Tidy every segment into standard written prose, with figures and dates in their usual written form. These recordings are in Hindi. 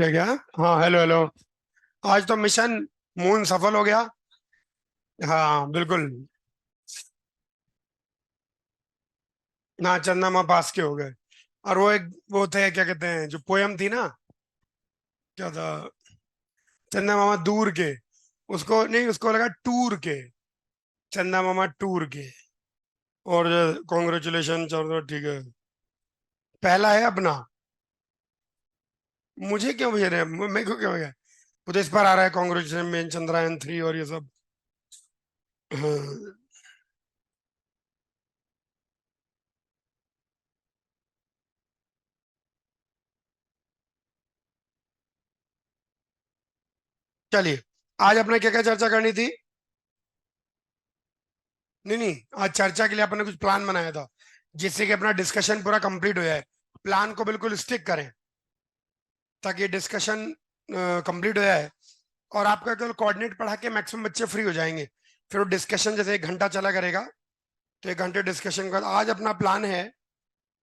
क्या क्या? हाँ, हेलो हेलो। आज तो मिशन मून सफल हो गया। हाँ बिल्कुल। ना चंदा पास के हो गए। और वो एक वो थे, क्या कहते हैं, जो पोयम थी ना, क्या था? चंदा मामा दूर के। उसको नहीं, उसको लगा टूर के। चंदा मामा टूर के। और कॉन्ग्रेचुलेशन, चलो ठीक है। पहला है अपना। मुझे क्यों भेज रहे हैं? मेरे को क्यों है? वो तो इस पर आ रहा है, कॉन्ग्रेचुलेशन में चंद्रयान 3 और ये सब। हाँ। चलिए, आज अपने क्या क्या चर्चा करनी थी? नहीं नहीं, आज चर्चा के लिए अपने कुछ प्लान बनाया था, जिससे कि अपना डिस्कशन पूरा कंप्लीट हो जाए। प्लान को बिल्कुल स्टिक करें, ताकि डिस्कशन कंप्लीट हो जाए। और आपका केवल कोऑर्डिनेट पढ़ा के मैक्सिमम बच्चे फ्री हो जाएंगे। फिर वो डिस्कशन जैसे 1 घंटा चला करेगा, तो 1 घंटे डिस्कशन के बाद आज अपना प्लान है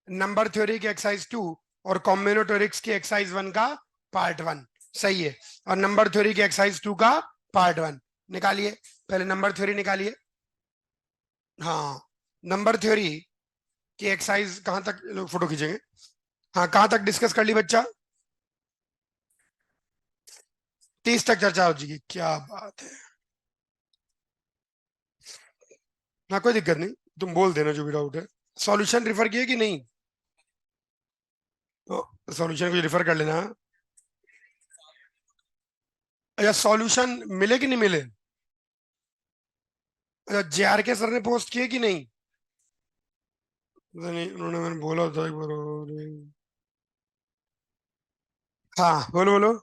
नंबर थ्योरी की एक्सरसाइज 2 और कॉम्बिनेटोरिक्स की एक्सरसाइज 1 का पार्ट 1। सही है। और नंबर थ्योरी की एक्सरसाइज 2 का पार्ट 1 निकालिए। पहले नंबर थ्योरी निकालिए। हाँ, नंबर थ्योरी की एक्सरसाइज कहाँ तक लोग फोटो खींचेंगे? हाँ, कहाँ तक डिस्कस कर ली बच्चा? 30 तक चर्चा हो जाएगी, क्या बात है। हाँ, कोई दिक्कत नहीं। तुम बोल देना जो भी डाउट है। सॉल्यूशन रिफर किए कि नहीं? तो सॉल्यूशन को रिफर कर लेना। अच्छा, सॉल्यूशन मिले कि नहीं मिले? अच्छा, JR के सर ने पोस्ट किए कि नहीं? पता नहीं, उन्होंने, मैंने बोला था एक बार और। हाँ, बोलो बोलो।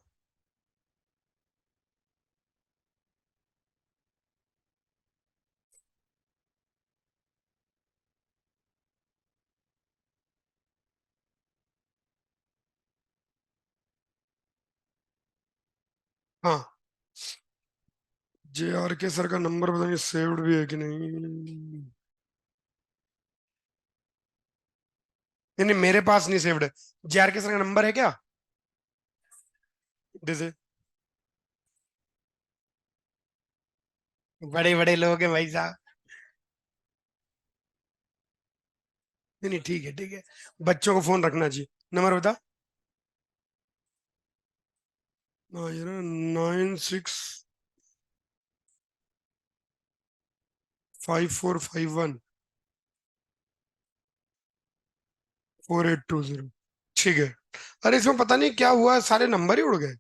हाँ, JR के सर का नंबर पता नहीं सेव्ड भी है कि नहीं। नहीं नहीं, मेरे पास नहीं सेव्ड है। JR के सर का नंबर है क्या? जैसे बड़े बड़े लोग हैं भाई साहब। नहीं नहीं, ठीक है ठीक है। बच्चों को फोन रखना चाहिए। नंबर बता। हाँ, ये ना, 965451 4820। ठीक है। अरे, इसमें पता नहीं क्या हुआ, सारे नंबर ही उड़ गए।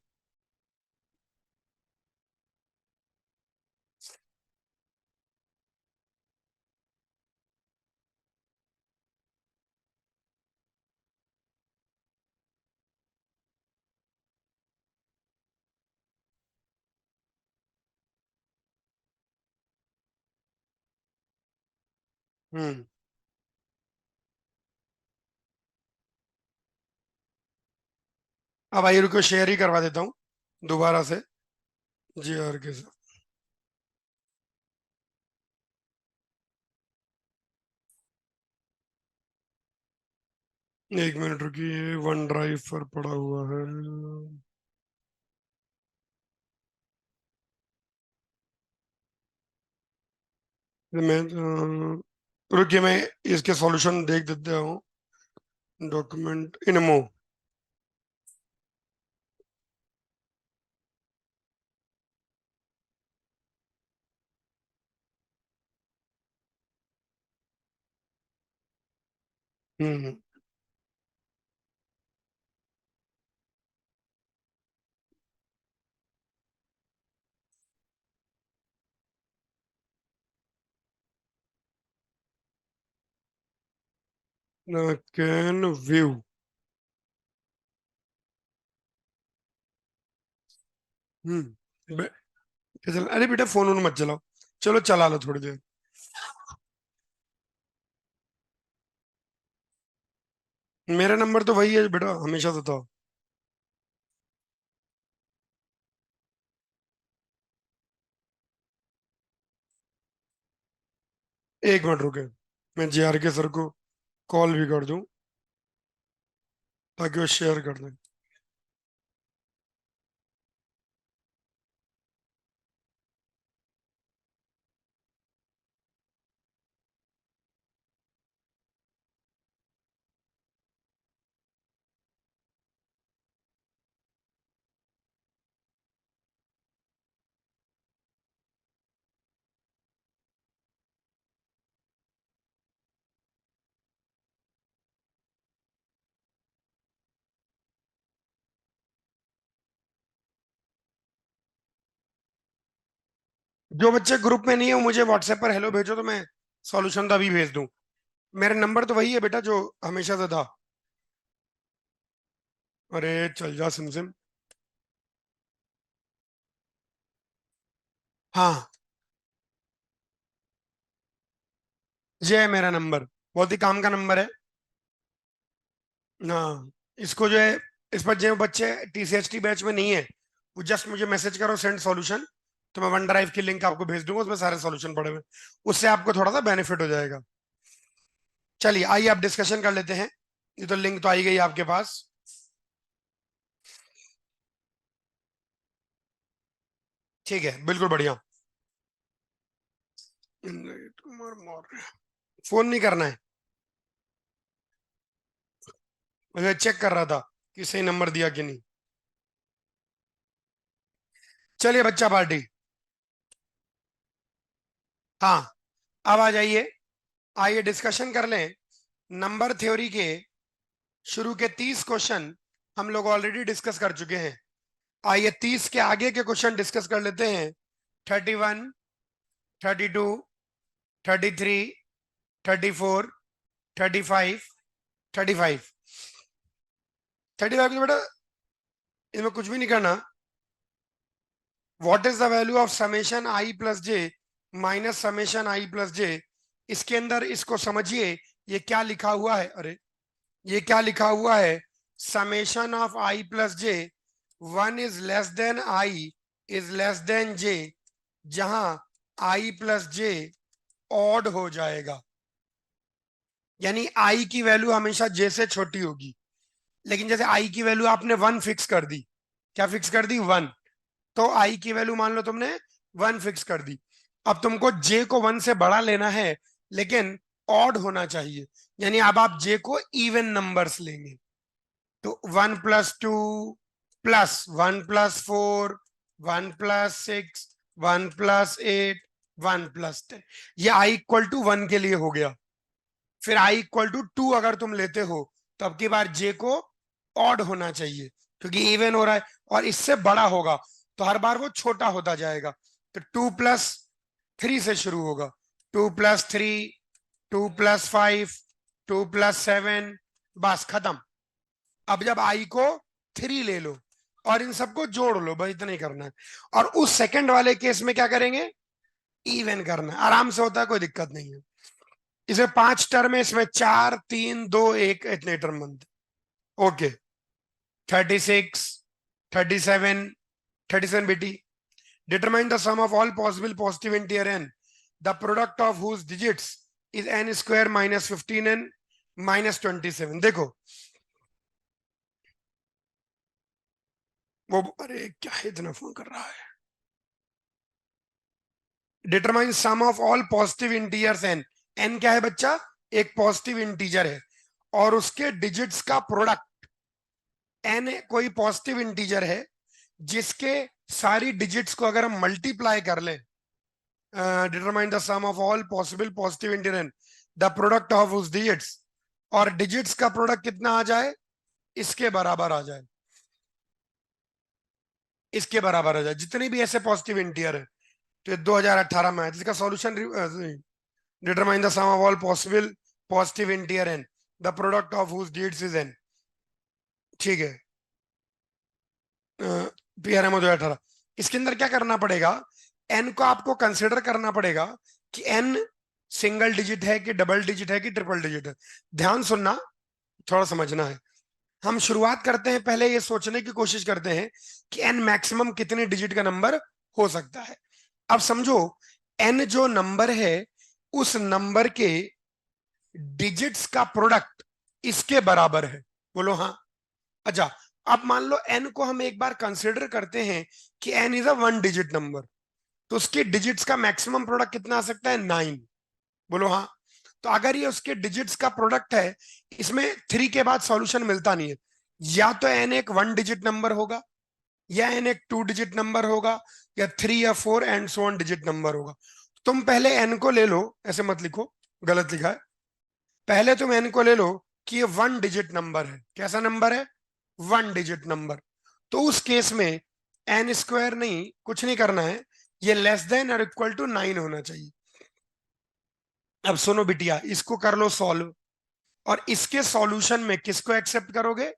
हम्म। अब आइए, रुको, शेयर ही करवा देता हूँ दोबारा से। JR के साथ। 1 मिनट रुकिए, वन ड्राइव पर पड़ा हुआ है। मैं रुकिए, मैं इसके सॉल्यूशन देख देता हूँ। डॉक्यूमेंट इनमो। हम्म। Can view. हम्म। अरे बेटा, फोन वोन मत चलाओ। चलो, चला लो थोड़ी देर। मेरा नंबर तो वही है बेटा, हमेशा से था। 1 मिनट रुके, मैं JR के सर को कॉल भी कर दूं, ताकि वो शेयर कर दें। जो बच्चे ग्रुप में नहीं है वो मुझे व्हाट्सएप पर हेलो भेजो, तो मैं सॉल्यूशन तो अभी भेज दूं। मेरा नंबर तो वही है बेटा जो हमेशा से था। अरे चल जा सिमसिम। हाँ, ये है मेरा नंबर, बहुत ही काम का नंबर है। हाँ, इसको जो है, इस पर जो बच्चे टीसीएसटी बैच में नहीं है, वो जस्ट मुझे मैसेज करो सेंड सॉल्यूशन, तो मैं वन ड्राइव की लिंक आपको भेज दूंगा, उसमें सारे सॉल्यूशन पड़े हुए हैं। उससे आपको थोड़ा सा बेनिफिट हो जाएगा। चलिए आइए आप डिस्कशन कर लेते हैं। ये तो लिंक तो आई गई आपके पास। ठीक है, बिल्कुल बढ़िया। इंद्रजीत कुमार मौर्य। फोन नहीं करना है, मैं चेक कर रहा था कि सही नंबर दिया कि नहीं। चलिए बच्चा पार्टी। हाँ, अब आ जाइए, आइए डिस्कशन कर लें। नंबर थ्योरी के शुरू के 30 क्वेश्चन हम लोग ऑलरेडी डिस्कस कर चुके हैं। आइए 30 के आगे के क्वेश्चन डिस्कस कर लेते हैं। 31, 32, 33, 34, 35, 35। 35 तो बेटा इसमें कुछ भी नहीं करना। What is the value of summation I plus J minus summation I plus J. इसके अंदर इसको समझिए, ये क्या लिखा हुआ है, अरे ये क्या लिखा हुआ है, summation of I plus J, one is less than I is less than J, जहां आई प्लस जे ऑड हो जाएगा। यानी आई की वैल्यू हमेशा जे से छोटी होगी। लेकिन जैसे आई की वैल्यू आपने वन फिक्स कर दी, क्या फिक्स कर दी, वन, तो आई की वैल्यू मान लो तुमने वन फिक्स कर दी। अब तुमको जे को वन से बड़ा लेना है, लेकिन ऑड होना चाहिए। यानी अब आप जे को इवन नंबर्स लेंगे। तो 1+2 +1+4 1+6 1+8 1+10, ये आई इक्वल टू वन के लिए हो गया। फिर आई इक्वल टू टू अगर तुम लेते हो, तो अब की बार जे को ऑड होना चाहिए, क्योंकि इवन हो रहा है, और इससे बड़ा होगा तो हर बार वो छोटा होता जाएगा। तो 2+3 से शुरू होगा, 2+3, 2+5, 2+7, बस खत्म। अब जब आई को 3 ले लो और इन सबको जोड़ लो, बस इतना ही करना है। और उस सेकंड वाले केस में क्या करेंगे, इवन करना है, आराम से होता है, कोई दिक्कत नहीं है। इसमें 5 टर्म है, इसमें 4, 3, 2, 1 इतने टर्म बनते। ओके, 36, 37, 37 बेटी। Determine the sum of all possible positive integer N, the product of whose digits is N square -15n -27। देखो वो, अरे क्या है, इतना फोन कर रहा है। Determine sum of all positive integers N, N क्या है बच्चा, एक पॉजिटिव इंटीजर है और उसके डिजिट्स का प्रोडक्ट। एन कोई पॉजिटिव इंटीजर है जिसके सारी डिजिट्स को अगर हम मल्टीप्लाई कर लें, determine the sum of all possible positive integer N, the product of उस डिजिट्स, और डिजिट्स का प्रोडक्ट कितना आ जाए, इसके बराबर आ जाए, इसके बराबर आ जाए, जितने भी ऐसे पॉजिटिव इंटीजर है। तो ये 2018 में है, जिसका solution determine the sum of all possible positive integer N, the product of whose digits is N. ठीक है, PRMO 2018। इसके अंदर क्या करना पड़ेगा, एन को आपको कंसिडर करना पड़ेगा कि एन सिंगल डिजिट है कि डबल डिजिट है कि ट्रिपल डिजिट है। ध्यान सुनना, थोड़ा समझना है। हम शुरुआत करते हैं, पहले ये सोचने की कोशिश करते हैं कि एन मैक्सिमम कितने डिजिट का नंबर हो सकता है। अब समझो, एन जो नंबर है उस नंबर के डिजिट्स का प्रोडक्ट इसके बराबर है, बोलो हाँ। अच्छा, अब मान लो एन को हम एक बार कंसिडर करते हैं कि N is a one digit number, तो उसके डिजिट्स का मैक्सिमम प्रोडक्ट कितना आ सकता है, 9, बोलो हाँ। तो अगर ये उसके डिजिट्स का प्रोडक्ट है, इसमें 3 के बाद सॉल्यूशन मिलता नहीं है। या तो एन एक वन डिजिट नंबर होगा, या एन एक 2 डिजिट नंबर होगा, या 3 या 4 and so on digit number होगा। तुम पहले एन को ले लो, ऐसे मत लिखो, गलत लिखा है। पहले तुम एन को ले लो कि ये वन डिजिट नंबर है। कैसा नंबर है, वन डिजिट नंबर। तो उस केस में एन स्क्वायर नहीं, कुछ नहीं करना है, ये लेस देन और इक्वल टू 9 होना चाहिए। अब सुनो बिटिया, इसको कर लो सॉल्व, और इसके सॉल्यूशन में किसको एक्सेप्ट करोगे?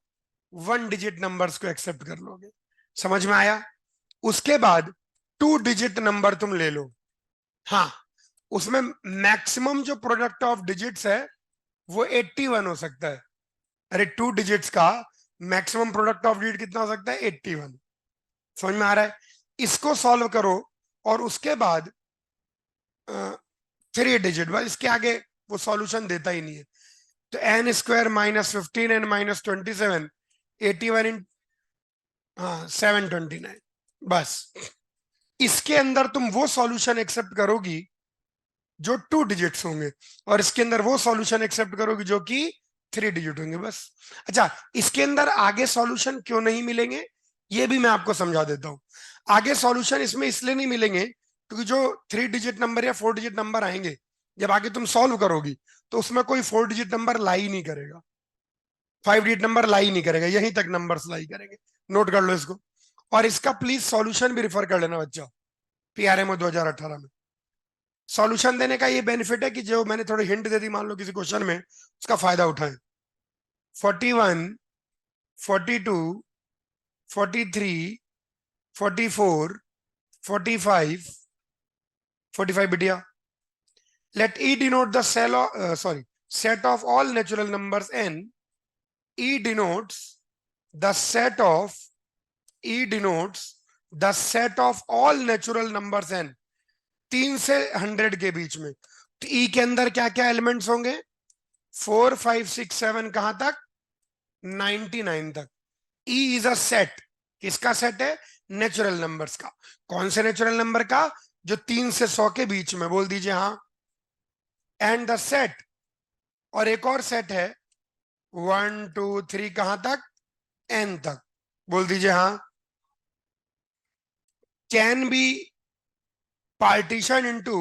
वन डिजिट नंबर्स को एक्सेप्ट कर लोगे। समझ में आया? उसके बाद टू डिजिट नंबर तुम ले लो। हाँ, उसमें मैक्सिमम जो प्रोडक्ट ऑफ डिजिट्स है वो 81 हो सकता है। अरे टू डिजिट्स का मैक्सिमम प्रोडक्ट ऑफ डिजिट कितना हो सकता है? 81। समझ में आ रहा है? इसको सॉल्व करो, और उसके बाद थ्री डिजिट, बस इसके आगे वो सॉल्यूशन देता ही नहीं है। तो N square minus 15 N minus 27, 81 इन, हाँ 729। बस इसके अंदर तुम वो सॉल्यूशन एक्सेप्ट करोगी जो टू डिजिट्स होंगे, और इसके अंदर वो सॉल्यूशन एक्सेप्ट करोगे जो कि थ्री डिजिट होंगे, बस। अच्छा, इसके अंदर आगे सॉल्यूशन क्यों नहीं मिलेंगे, ये भी मैं आपको समझा देता हूं। आगे सॉल्यूशन इसमें इसलिए नहीं मिलेंगे क्योंकि जो थ्री डिजिट नंबर या फोर डिजिट नंबर आएंगे, जब आगे तुम सॉल्व करोगी, तो उसमें कोई फोर डिजिट नंबर लाई नहीं करेगा, फाइव डिजिट नंबर लाई नहीं करेगा, यहीं तक नंबर्स लाई करेंगे। नोट कर लो इसको। और इसका प्लीज सॉल्यूशन भी रिफर कर लेना बच्चा, पीआरएमओ 2018 में। सॉल्यूशन देने का ये बेनिफिट है कि जो मैंने थोड़ी हिंट दे दी मान लो किसी क्वेश्चन में, उसका फायदा उठाएं। 41, 42, 43, 44, 45, 45 बिटिया। Let E denote the set of all natural numbers n. e denotes the set of e denotes the set of all natural numbers n, 3 से 100 के बीच में। तो ई के अंदर क्या क्या एलिमेंट्स होंगे? 4, 5, 6, 7, कहां तक? 99 तक। E is a set. किसका सेट है? नेचुरल नंबर्स का। कौन से नेचुरल नंबर का? जो 3 से 100 के बीच में, बोल दीजिए हाँ। एंड द सेट, और एक और सेट है, 1, 2, 3, कहां तक? एन तक। बोल दीजिए हाँ। Can be partition into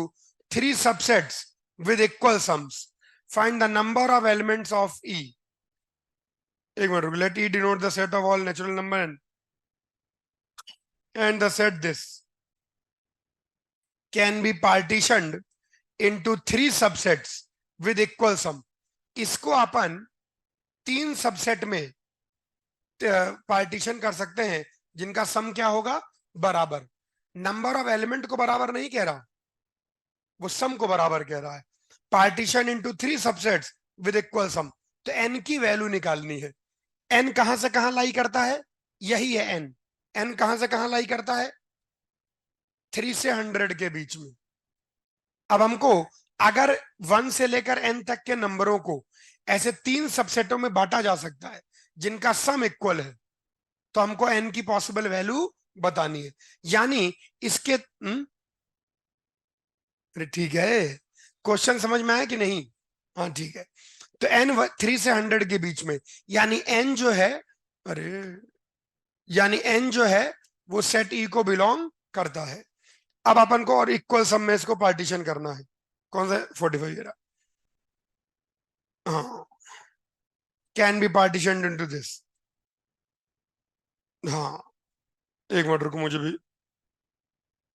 three subsets with equal sums. Find the number of elements of E. एक मिनट रुक, let E denote the set of all natural number and the set this can be partitioned into three subsets with equal sum. इसको अपन तीन सबसेट में पार्टीशन कर सकते हैं जिनका सम क्या होगा? बराबर। नंबर ऑफ एलिमेंट को बराबर नहीं कह रहा, वो सम को बराबर कह रहा है। Partition into three subsets with equal सम। तो एन की वैल्यू निकालनी है। एन कहां से कहां लाई करता है? यही है एन। एन कहां से कहां लाई करता है? 3 से 100 के बीच में। अब हमको अगर 1 से लेकर n तक के नंबरों को ऐसे तीन सबसेटों में बांटा जा सकता है जिनका सम इक्वल है, तो हमको n की पॉसिबल वैल्यू बतानी है। यानी इसके अरे ठीक है, क्वेश्चन समझ में आया कि नहीं? हाँ ठीक है। तो n 3 से 100 के बीच में, यानी n जो है, अरे यानी n जो है वो सेट ई को बिलोंग करता है। अब अपन को और इक्वल सम में इसको पार्टीशन करना है। कौन सा? 45 हाँ, can be partition into this. हाँ, एक मिनट रुको, मुझे भी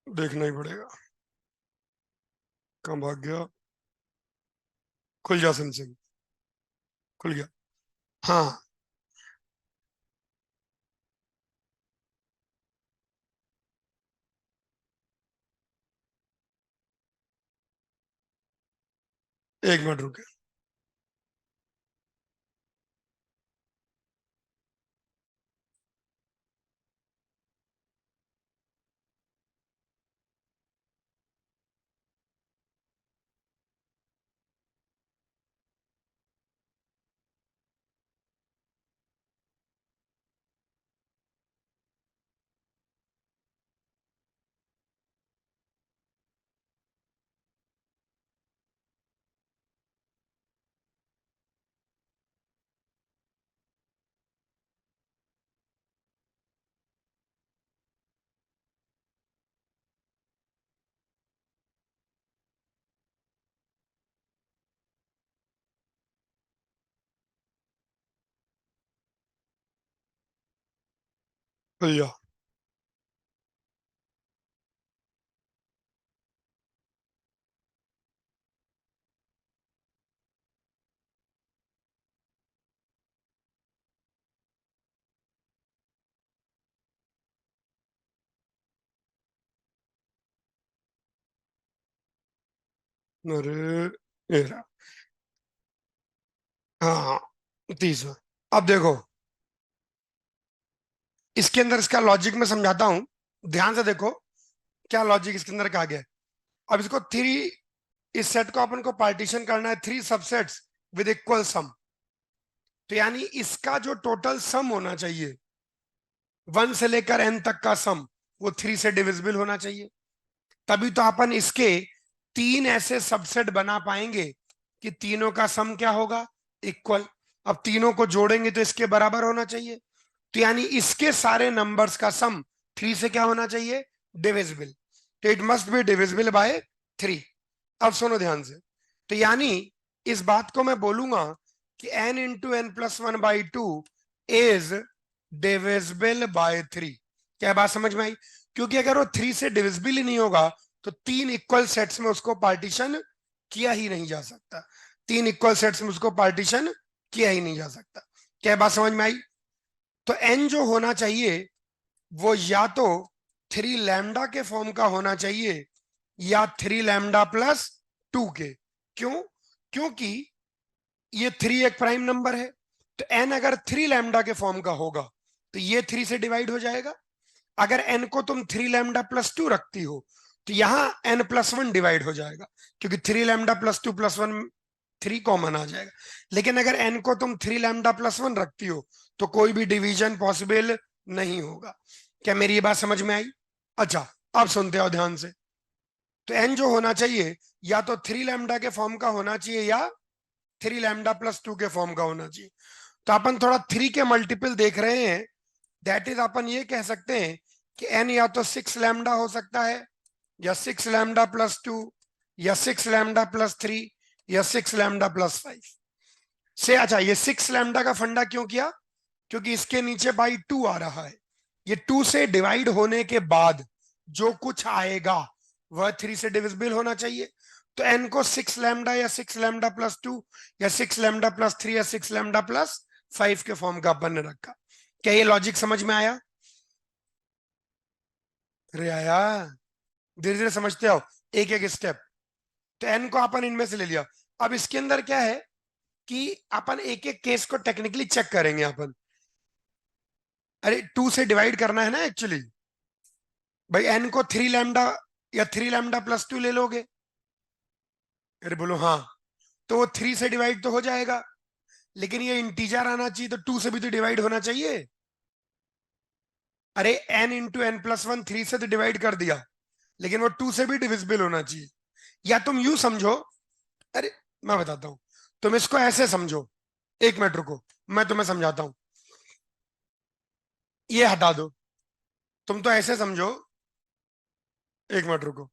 देखना ही पड़ेगा। कहाँ भाग गया? खुल जा सिंह, खुल गया। हाँ, एक मिनट रुके। खुल जा। अरे ये रहा। हाँ 30वां। अब देखो, इसके अंदर इसका लॉजिक मैं समझाता हूं, ध्यान से देखो क्या लॉजिक इसके अंदर कहा गया है। अब इसको थ्री, इस सेट को अपन को पार्टीशन करना है थ्री सबसेट्स विद इक्वल सम। तो यानी इसका जो टोटल सम होना चाहिए, वन से लेकर एन तक का सम, वो थ्री से डिविजिबल होना चाहिए। तभी तो अपन इसके तीन ऐसे सबसेट बना पाएंगे कि तीनों का सम क्या होगा, इक्वल। अब तीनों को जोड़ेंगे तो इसके बराबर होना चाहिए। तो यानी इसके सारे नंबर्स का सम थ्री से क्या होना चाहिए, डिविजिबल। तो it must be divisible by three. अब सुनो ध्यान से। तो यानी इस बात को मैं बोलूंगा कि n into N plus one by two is divisible by three. क्या बात समझ में आई? क्योंकि अगर वो थ्री से डिविजिबल ही नहीं होगा तो तीन इक्वल सेट्स में उसको पार्टीशन किया ही नहीं जा सकता। तीन इक्वल सेट्स में उसको पार्टीशन किया ही नहीं जा सकता। क्या बात समझ में आई? तो n जो होना चाहिए वो या तो थ्री लैम्डा के फॉर्म का होना चाहिए या थ्री लैम्डा प्लस टू के। क्यों? क्योंकि ये थ्री एक प्राइम नंबर है, तो n अगर थ्री लैम्डा के फॉर्म का होगा तो ये थ्री से डिवाइड हो जाएगा। अगर n को तुम थ्री लैम्डा प्लस टू रखती हो तो यहां n प्लस वन डिवाइड हो जाएगा, क्योंकि three lambda plus two plus one three common आ जाएगा। लेकिन अगर n को तुम थ्री लैम्डा प्लस वन रखती हो तो कोई भी डिवीजन पॉसिबल नहीं होगा। क्या मेरी ये बात समझ में आई? अच्छा, अब सुनते हो ध्यान से। तो n जो होना चाहिए या तो थ्री लैम्डा के फॉर्म का होना चाहिए या थ्री लैम्डा प्लस टू के फॉर्म का होना चाहिए। तो अपन थोड़ा थ्री के मल्टीपल देख रहे हैं, दैट इज अपन ये कह सकते हैं कि n या तो सिक्स लैम्डा हो सकता है, या सिक्स लैम्डा प्लस टू, या सिक्स लैम्डा प्लस थ्री, या सिक्स लैम्डा प्लस फाइव से। अच्छा, ये सिक्स लैम्डा का फंडा क्यों किया? क्योंकि इसके नीचे बाई टू आ रहा है। ये टू से डिवाइड होने के बाद जो कुछ आएगा वह थ्री से डिविजिबल होना चाहिए। तो एन को सिक्स लैम्डा या सिक्स लैम्डा प्लस टू या सिक्स लैम्डा प्लस थ्री या सिक्स लैम्डा प्लस फाइव के फॉर्म का अपन ने रखा। क्या ये लॉजिक समझ में आया? अरे आया, धीरे धीरे समझते आओ, एक एक स्टेप। तो एन को अपन इनमें से ले लिया। अब इसके अंदर क्या है कि अपन एक एक केस को टेक्निकली चेक करेंगे अपन। अरे टू से डिवाइड करना है ना एक्चुअली। भाई एन को थ्री लैम्डा या थ्री लैम्डा प्लस टू ले लोगे? अरे बोलो हाँ। तो वो थ्री से डिवाइड तो हो जाएगा, लेकिन ये इंटीजर आना चाहिए तो टू से भी तो डिवाइड होना चाहिए। अरे N into N plus one three से तो डिवाइड कर दिया, लेकिन वो टू से भी डिविजिबल होना चाहिए। या तुम यू समझो, अरे मैं बताता हूं, तुम इसको ऐसे समझो। एक मिनट रुको, मैं तुम्हें समझाता हूं। ये हटा दो, तुम तो ऐसे समझो। एक मिनट रुको,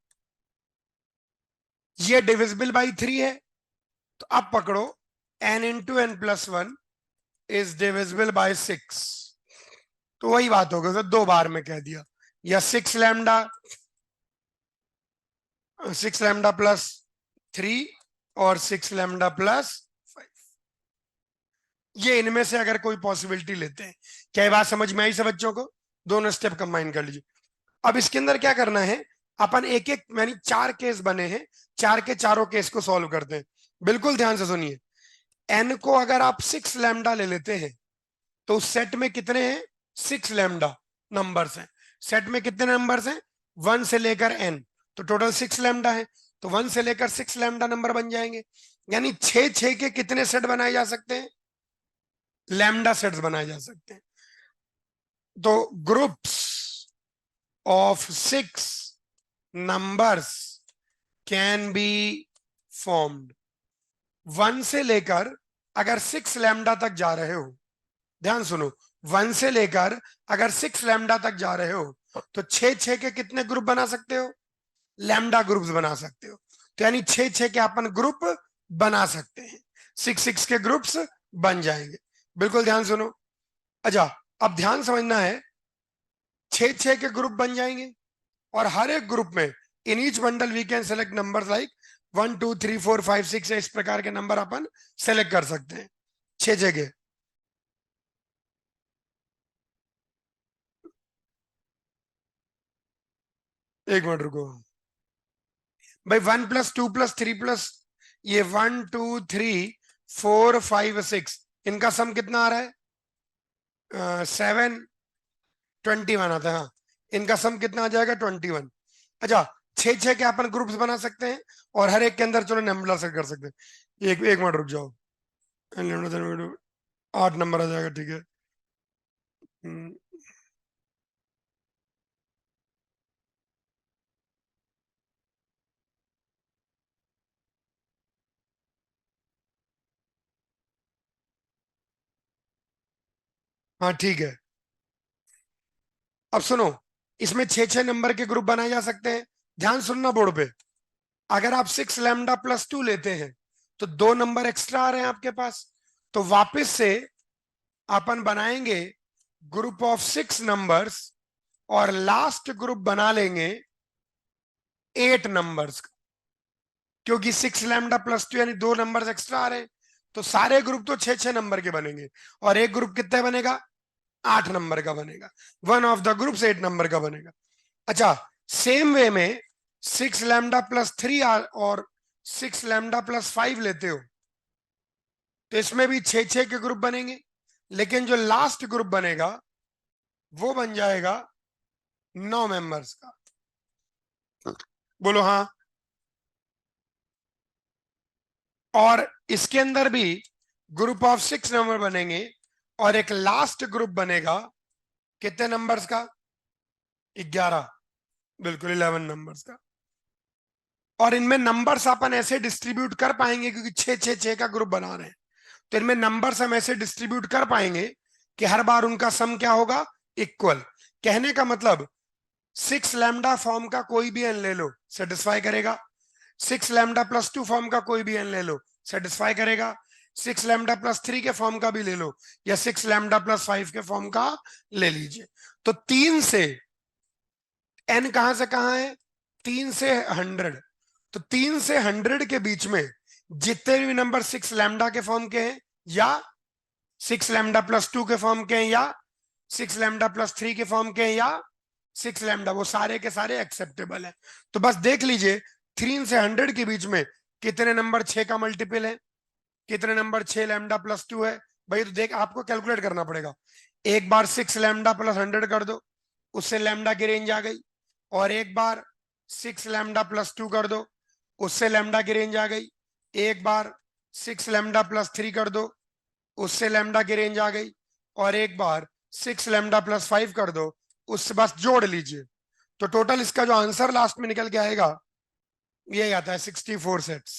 ये डिविजिबल बाई थ्री है, तो अब पकड़ो, N into N plus one is divisible by six. तो वही बात हो गई, तो दो बार में कह दिया। या सिक्स लैम्डा प्लस थ्री और सिक्स लैम्डा प्लस फाइव। ये इनमें से अगर कोई पॉसिबिलिटी लेते हैं। क्या ये बात समझ में आई सब बच्चों को? दोनों स्टेप कंबाइन कर लीजिए। अब इसके अंदर क्या करना है, अपन एक एक यानी चार केस बने हैं, चार के चारों केस को सॉल्व करते हैं। बिल्कुल ध्यान से सुनिए। एन को अगर आप सिक्स लैम्डा ले लेते हैं तो उस सेट में कितने हैं, सिक्स लैम्डा नंबर्स हैं। सेट में कितने नंबर्स हैं, वन से लेकर एन, तो टोटल सिक्स लैम्डा है। तो वन से लेकर सिक्स लैम्डा नंबर बन जाएंगे। यानी छह छह के कितने सेट बनाए जा सकते हैं, लैम्डा सेट्स बनाए जा सकते हैं। तो groups of six numbers can be formed. One से लेकर अगर सिक्स लैम्डा तक जा रहे हो, ध्यान सुनो, वन से लेकर अगर सिक्स लैम्डा तक जा रहे हो तो छह छह के कितने ग्रुप बना सकते हो, लैम्डा ग्रुप्स बना सकते हो। तो यानी छह छह के अपन ग्रुप बना सकते हैं, सिक्स सिक्स के ग्रुप्स बन जाएंगे। बिल्कुल ध्यान सुनो। अच्छा, अब ध्यान समझना है, छह छह के ग्रुप बन जाएंगे और हर एक ग्रुप में in each bundle we can select number like one two three four five six, इस प्रकार के नंबर अपन सेलेक्ट कर सकते हैं छह जगह। एक मिनट रुको, भाई 1+2+3+ ये 1 2 3 4 5 6 इनका सम कितना आ रहा है? 7 21 आता है। हाँ, इनका सम कितना आ जाएगा? 21। अच्छा, छह छह के अपन ग्रुप्स बना सकते हैं और हर एक के अंदर चलो नंबर से कर सकते हैं। एक एक मिनट रुक जाओ। 8 नंबर आ जाएगा, ठीक है। हम्म, हाँ ठीक है। अब सुनो, इसमें छह छह नंबर के ग्रुप बनाए जा सकते हैं। ध्यान सुनना बोर्ड पे। अगर आप 6 लैम्डा +2 लेते हैं तो 2 नंबर एक्स्ट्रा आ रहे हैं आपके पास। तो वापस से अपन बनाएंगे ग्रुप ऑफ 6 नंबर्स और लास्ट ग्रुप बना लेंगे 8 नंबर्स का। क्योंकि 6 लैम्डा +2 यानी 2 नंबर एक्स्ट्रा आ रहे हैं। तो सारे ग्रुप तो छह छह नंबर के बनेंगे और एक ग्रुप कितने बनेगा? 8 नंबर का बनेगा। One of the group 8 number का बनेगा। अच्छा, सेम वे में 6 लैम्डा +3 और 6 लैम्डा +5 लेते हो तो इसमें भी छह छह के ग्रुप बनेंगे, लेकिन जो लास्ट ग्रुप बनेगा वो बन जाएगा 9 मेंबर्स का। बोलो हाँ। और इसके अंदर भी ग्रुप ऑफ 6 नंबर बनेंगे और एक लास्ट ग्रुप बनेगा कितने नंबर्स का? 11। बिल्कुल 11 नंबर्स का। और इनमें नंबर्स अपन ऐसे डिस्ट्रीब्यूट कर पाएंगे क्योंकि छह छह छह का ग्रुप बना रहे हैं। तो इनमें नंबर्स हम ऐसे डिस्ट्रीब्यूट कर पाएंगे कि हर बार उनका सम क्या होगा? इक्वल। कहने का मतलब 6 लैम्डा फॉर्म का कोई भी एन ले लो, सेटिस्फाई करेगा। 6 लैम्डा +2 फॉर्म का कोई भी एन ले लो, सेटिस्फाई करेगा। 6 लैम्डा +3 के फॉर्म का भी ले लो या 6 लैम्डा +5 के फॉर्म का ले लीजिए। तो 3 से एन कहां से कहां है? 3 से 100। तो 3 से 100 के बीच में जितने भी नंबर 6 लैम्डा के फॉर्म के हैं या 6 लैम्डा +2 के फॉर्म के हैं या 6 लैम्डा +3 के फॉर्म के हैं या 6 लैम्डा, वो सारे के सारे एक्सेप्टेबल है। तो बस देख लीजिए 3 से 100 के बीच में कितने नंबर 6 का मल्टीपल है, कितने नंबर 6 लैम्डा +2 है। भाई तो देख, आपको कैलकुलेट करना पड़ेगा। एक बार 6 लैम्डा +100 कर दो, उससे लैम्डा की रेंज आ गई। और एक बार 6 लैम्डा +2 कर दो, उससे लैम्डा की रेंज आ गई। एक बार 6 लैम्डा +3 कर दो, उससे लैम्डा की रेंज आ गई। और एक बार 6 लैम्डा +5 कर दो, उससे बस जोड़ लीजिए। तो टोटल इसका जो आंसर लास्ट में निकल के आएगा ये आता है 64 सेट्स।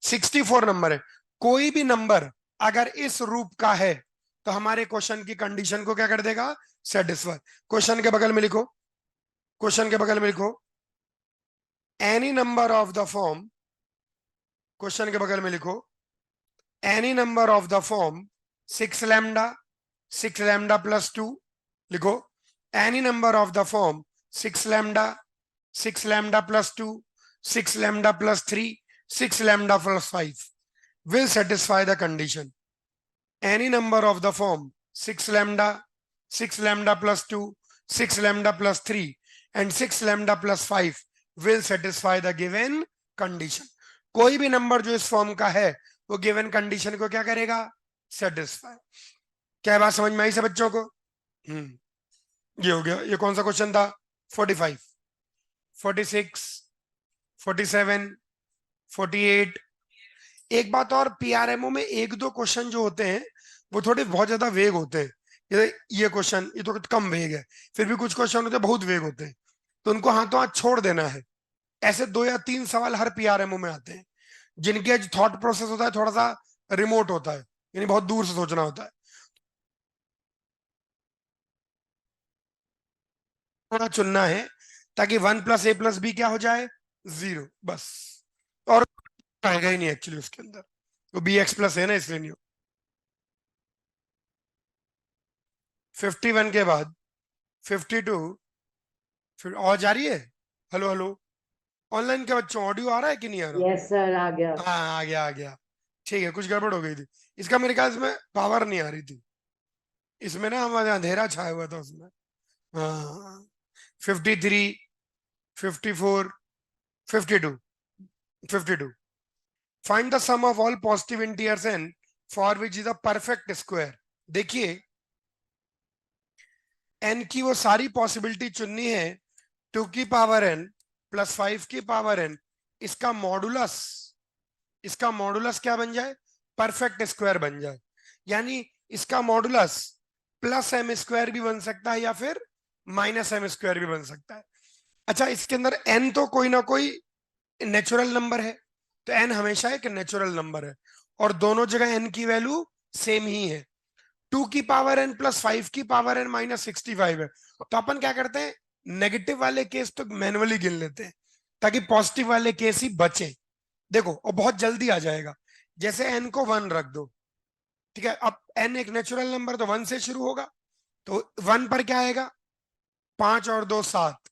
64 नंबर है। कोई भी नंबर अगर इस रूप का है तो हमारे क्वेश्चन की कंडीशन को क्या कर देगा? सेटिस्फाई। क्वेश्चन के बगल में लिखो, क्वेश्चन के बगल में लिखो, any number of the form, question के बगल में लिखो any number of the form 6 lambda, 6 lambda +2। लिखो any number of the form 6 lambda, 6 lambda +2, 6 lambda +3, 6 lambda +5 will satisfy the condition. Any number of the form 6 lambda, 6 lambda +2, 6 lambda +3 and 6 lambda +5 will satisfy the given condition. कोई भी नंबर जो इस फॉर्म का है वो गिवन कंडीशन को क्या करेगा? सेटिस्फाई। क्या बात समझ में आई से बच्चों को? ये हो गया। ये कौन सा क्वेश्चन था? 45, 46, 47, 48। एक बात और, पीआरएमओ में एक दो क्वेश्चन जो होते हैं वो थोड़े बहुत ज्यादा वेग होते हैं। ये क्वेश्चन ये तो कम वेग है, फिर भी कुछ क्वेश्चन होते हैं बहुत वेग होते हैं, तो उनको हाथों हाथ छोड़ देना है। ऐसे 2 या 3 सवाल हर पीआरएमओ में आते हैं जिनके जो थॉट प्रोसेस होता है थोड़ा सा रिमोट होता है, यानी बहुत दूर से सोचना होता है। थोड़ा चुनना है ताकि 1 + A + B क्या हो जाए? 0 बस। और आएगा ही नहीं एक्चुअली उसके अंदर, वो BX+ है ना, इसलिए नहीं। 51 के बाद 52, फिर और जारी है। हेलो हेलो, ऑनलाइन के बच्चों ऑडियो आ रहा है कि नहीं आ रहा? यस सर, आ गया। हाँ आ गया आ गया। ठीक है, कुछ गड़बड़ हो गई थी। इसका मेरे ख्याल में पावर नहीं आ रही थी, इसमें ना हमारे अंधेरा छाया हुआ था उसमें। हाँ, 53, 54, 52, 52. Find the sum of all positive integers n for which is a perfect square. देखिए n की वो सारी पॉसिबिलिटी चुननी है 2 की पावर n प्लस 5 की पावर n, इसका मॉडुलस क्या बन जाए, परफेक्ट स्क्वायर बन जाए। यानी इसका मॉडुलस प्लस एम स्क्वायर भी बन सकता है या फिर माइनस एम स्क्वायर भी बन सकता है। अच्छा, इसके अंदर n तो कोई ना कोई नेचुरल नंबर है, तो n हमेशा एक नेचुरल नंबर है और दोनों जगह n की वैल्यू सेम ही है। 2 की पावर n प्लस 5 की पावर n माइनस 65 है, तो अपन क्या करते हैं, नेगेटिव वाले केस तो मैनुअली गिन लेते हैं ताकि पॉजिटिव वाले केस ही बचे। देखो और बहुत जल्दी आ जाएगा, जैसे n को 1 रख दो, ठीक है, अब n एक नेचुरल नंबर तो 1 से शुरू होगा, तो 1 पर क्या आएगा, 5 और 2 7।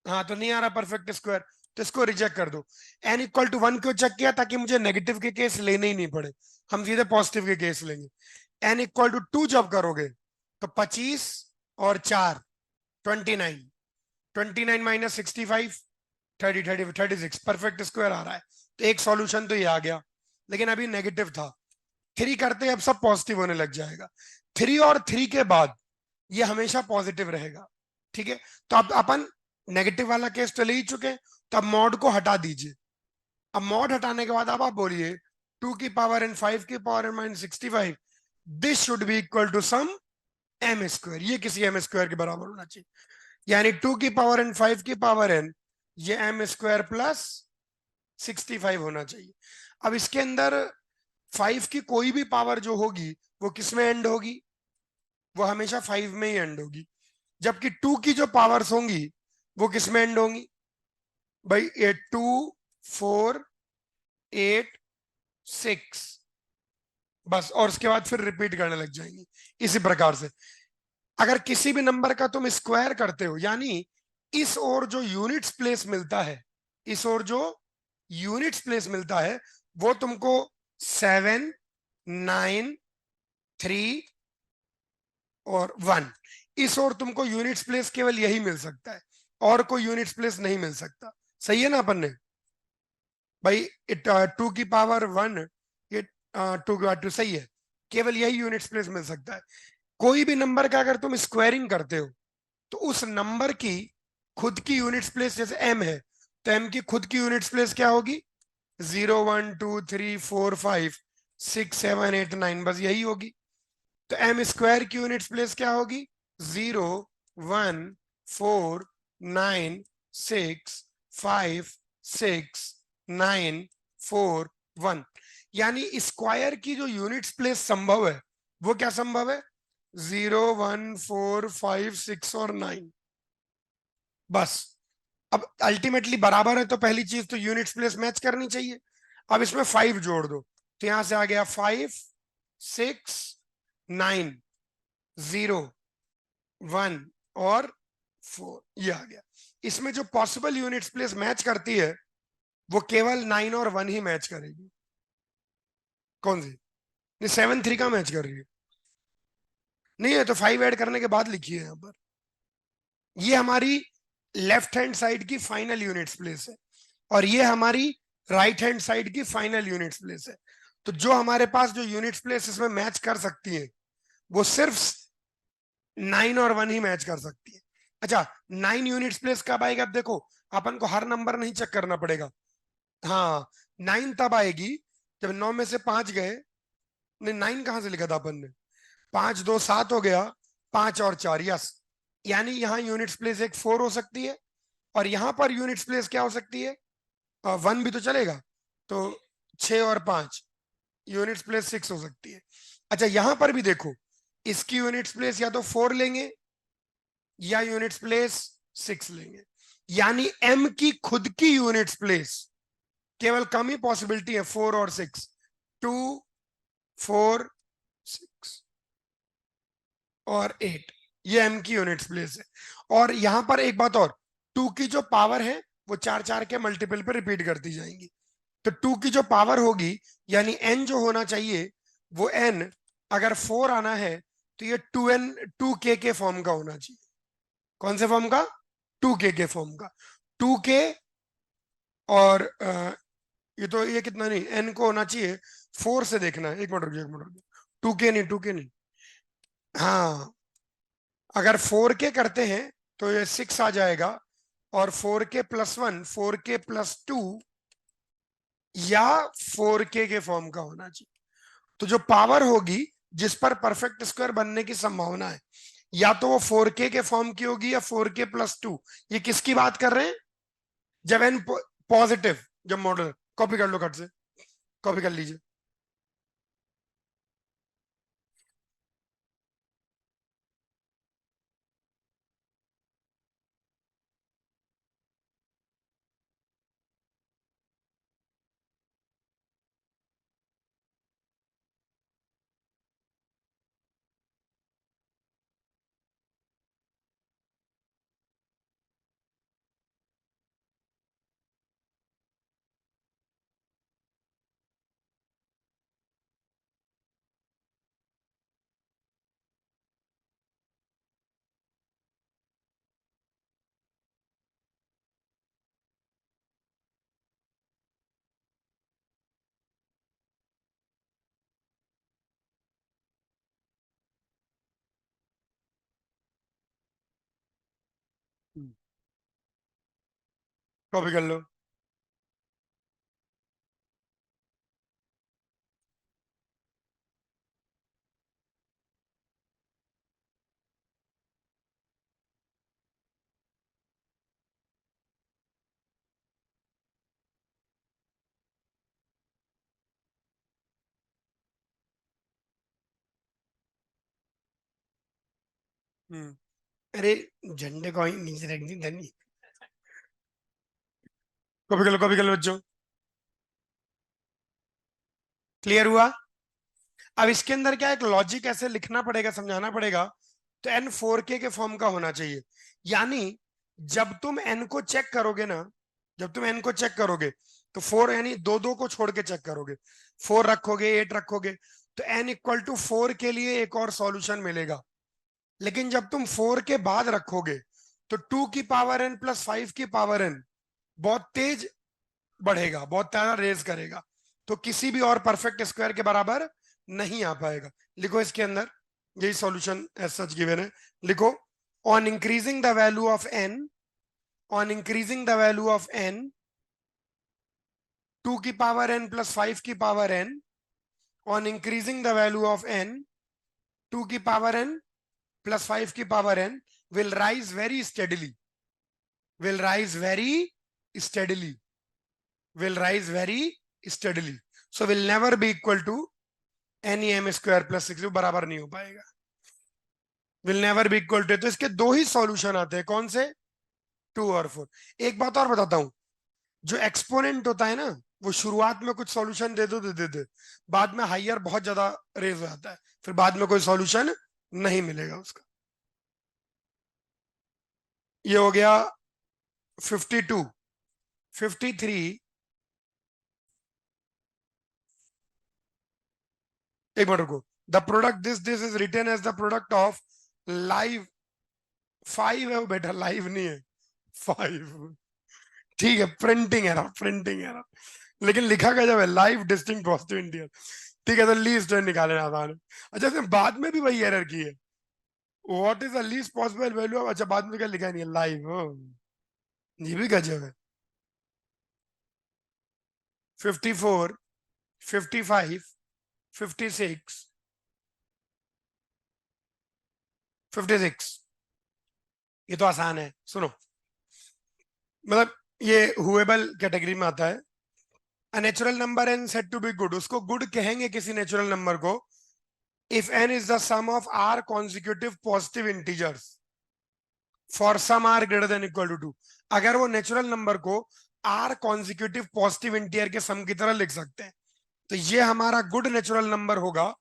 हाँ तो नहीं आ रहा परफेक्ट स्क्वायर, तो इसको रिजेक्ट कर दो। n इक्वल टू 1 क्यों चेक किया, ताकि मुझे नेगेटिव के केस लेने ही नहीं पड़े, हम सीधे पॉजिटिव के केस लेंगे। n इक्वल टू 2 जब करोगे तो 25 और 4 29, 29 माइनस 65 30 30 36, परफेक्ट स्क्वायर आ रहा है। तो एक सॉल्यूशन तो ये आ गया, लेकिन अभी नेगेटिव था। 3 करते अब सब पॉजिटिव होने लग जाएगा। 3 और 3 के बाद ये हमेशा पॉजिटिव रहेगा, ठीक है। तो अब अपन नेगेटिव वाला केस तो ले ही चुके हैं, तो अब मॉड को हटा दीजिए। अब मॉड हटाने के बाद अब आप बोलिए 2 की पावर n 5 की power n minus 65, this should be equal to some m square, ये किसी m स्क्वायर के बराबर होना चाहिए। यानी 2 की पावर n 5 की पावर n, ये m स्क्वायर प्लस 65 होना चाहिए। अब इसके अंदर 5 की कोई भी पावर जो होगी वो किस में एंड होगी, वो हमेशा 5 में ही एंड होगी। जबकि 2 की जो पावर्स होंगी वो किस में एंड होंगी भाई, 2 4 8 6, बस, और उसके बाद फिर रिपीट करने लग जाएंगी। इसी प्रकार से अगर किसी भी नंबर का तुम स्क्वायर करते हो, यानी इस ओर जो यूनिट्स प्लेस मिलता है, इस ओर जो यूनिट्स प्लेस मिलता है वो तुमको 7 9 3 और 1, इस ओर तुमको यूनिट्स प्लेस केवल यही मिल सकता है, और कोई यूनिट्स प्लेस नहीं मिल सकता। सही है ना अपन ने भाई, 2 की पावर 1, ये 2 की पावर 2, सही है, केवल यही यूनिट्स प्लेस मिल सकता है। कोई भी नंबर का अगर तुम स्क्वायरिंग करते हो तो उस नंबर की खुद की यूनिट्स प्लेस, जैसे m है तो m की खुद की यूनिट्स प्लेस क्या होगी, 0 1 2 3 4 5 6 7 8 9, बस यही होगी। तो m स्क्वायर की यूनिट्स प्लेस क्या होगी, 0 1 4 9 6 5 6 9 4 1। यानी स्क्वायर की जो यूनिट्स प्लेस संभव है वो क्या संभव है, 0 1 4 5 6 और 9, बस। अब अल्टीमेटली बराबर है तो पहली चीज तो यूनिट्स प्लेस मैच करनी चाहिए। अब इसमें 5 जोड़ दो, तो यहां से आ गया 5 6 9 0 1 और 4, ये आ गया। इसमें जो पॉसिबल यूनिट्स प्लेस मैच करती है वो केवल 9 और 1 ही मैच करेगी। कौन सी, नहीं 7 3 का मैच कर रही है, नहीं है तो 5 ऐड करने के बाद लिखिए यहाँ पर। ये हमारी लेफ्ट हैंड साइड की फाइनल यूनिट्स प्लेस है और ये हमारी राइट हैंड साइड की फाइनल यूनिट्स प्लेस है। तो जो हमारे पास जो यूनिट्स प्लेस इसमें मैच कर सकती है वो सिर्फ 9 और 1 ही मैच कर सकती है। अच्छा, 9 यूनिट्स प्लेस कब आएगा, अब देखो अपन को हर नंबर नहीं चेक करना पड़ेगा। हाँ, 9 तब आएगी जब 9 में से 5 गए, नहीं 9 कहां से लिखा था अपन ने, 5 2 7 हो गया, 5 और 4, यस। यानी यहाँ यूनिट्स प्लेस एक 4 हो सकती है और यहाँ पर यूनिट्स प्लेस क्या हो सकती है, 1 भी तो चलेगा, तो 6 और 5, यूनिट्स प्लेस 6 हो सकती है। अच्छा, यहां पर भी देखो, इसकी यूनिट्स प्लेस या तो 4 लेंगे या यूनिट्स प्लेस 6 लेंगे। यानी m की खुद की यूनिट्स प्लेस केवल कम ही पॉसिबिलिटी है, 4 और 6, 2 4 6 और 8, ये m की यूनिट्स प्लेस है। और यहां पर एक बात और, 2 की जो पावर है वो 4 4 के मल्टीपल पे रिपीट करती जाएंगी। तो 2 की जो पावर होगी, यानी n जो होना चाहिए वो n, अगर 4 आना है तो ये 2n 2k के फॉर्म का होना चाहिए। कौन से फॉर्म का, 2k के फॉर्म का। 2k और ये तो ये कितना नहीं, n को होना चाहिए 4 से देखना है। एक मिनट रुकिए, एक मिनट रुकिए। 2k नहीं, 2k नहीं। हाँ, अगर 4k करते हैं तो ये 6 आ जाएगा, और 4k+1, 4k+2, या 4k के फॉर्म का होना चाहिए। तो जो पावर होगी जिस पर परफेक्ट स्क्वायर बनने की संभावना है, या तो वो 4k के फॉर्म की होगी या 4k+2। ये किसकी बात कर रहे हैं? जब n पॉजिटिव, जब मॉडल, कॉपी कर लो कट से, कॉपी कर लीजिए। कॉपी कर लो। अरे, झंडे को ही नीचे रख दी धनी। कॉपी कर लो, कॉपी कर लो बच्चों। क्लियर हुआ? अब इसके अंदर क्या, एक लॉजिक ऐसे लिखना पड़ेगा, समझाना पड़ेगा। तो n 4k के फॉर्म का होना चाहिए। यानी जब तुम n को चेक करोगे ना, जब तुम n को चेक करोगे, तो 4 यानी दो दो को छोड़ के चेक करोगे, 4 रखोगे, 8 रखोगे, तो n = 4 के लिए एक और सॉल्यूशन मिलेगा। लेकिन जब तुम 4 के बाद रखोगे, तो 2 की पावर n प्लस 5 की पावर n बहुत तेज बढ़ेगा, बहुत ज्यादा रेज करेगा, तो किसी भी और परफेक्ट स्क्वायर के बराबर नहीं आ पाएगा। लिखो इसके अंदर, यही सॉल्यूशन एज सच गिवन है। लिखो, on increasing the value of n, on increasing the value of n, 2 की पावर n प्लस 5 की power n, on increasing the value of n, 2 की पावर n प्लस 5 की power n will rise very steadily, will rise very steadily, will rise very steadily, so will never be equal to NEM² + 6 बराबर नहीं हो पाएगा। Will never be equal to, तो इसके दो ही सॉल्यूशन आते हैं, कौन से? 2 और 4। एक बात और बताता हूं, जो एक्सपोनेंट होता है ना, वो शुरुआत में कुछ सॉल्यूशन दे दे, बाद में हाइयर बहुत ज्यादा रेज हो जाता है, फिर बाद में कोई सॉल्यूशन नहीं मिलेगा उसका। ये हो गया 52, 53। एक मिनट रुको। The product this is written as the product of live, 5 है वो बेटा, लाइव नहीं है, 5। ठीक है, प्रिंटिंग एरर, प्रिंटिंग एरर, लेकिन लिखा गया है लाइव डिस्टिंक्ट पॉजिटिव इंटीजर। ठीक है, तो लीस्ट निकाले आसान है। अच्छा, इसने बाद में भी वही एरर की है, what is the least possible value of, अच्छा बाद में क्या लिखा नहीं है, लाइव। ये भी गजब है। 54, 55, 56, 56, ये तो आसान है, सुनो। मतलब ये हुएबल कैटेगरी में आता है। A natural number N said to be good, उसको गुड कहेंगे किसी नेचुरल नंबर को, if N is the sum of R consecutive positive integers for some R greater than equal to 2। अगर वो नेचुरल नंबर को आर कॉन्जिक्यूटिव पॉजिटिव इंटीजर के सम की तरह लिख सकते हैं, तो ये हमारा गुड नेचुरल नंबर होगा।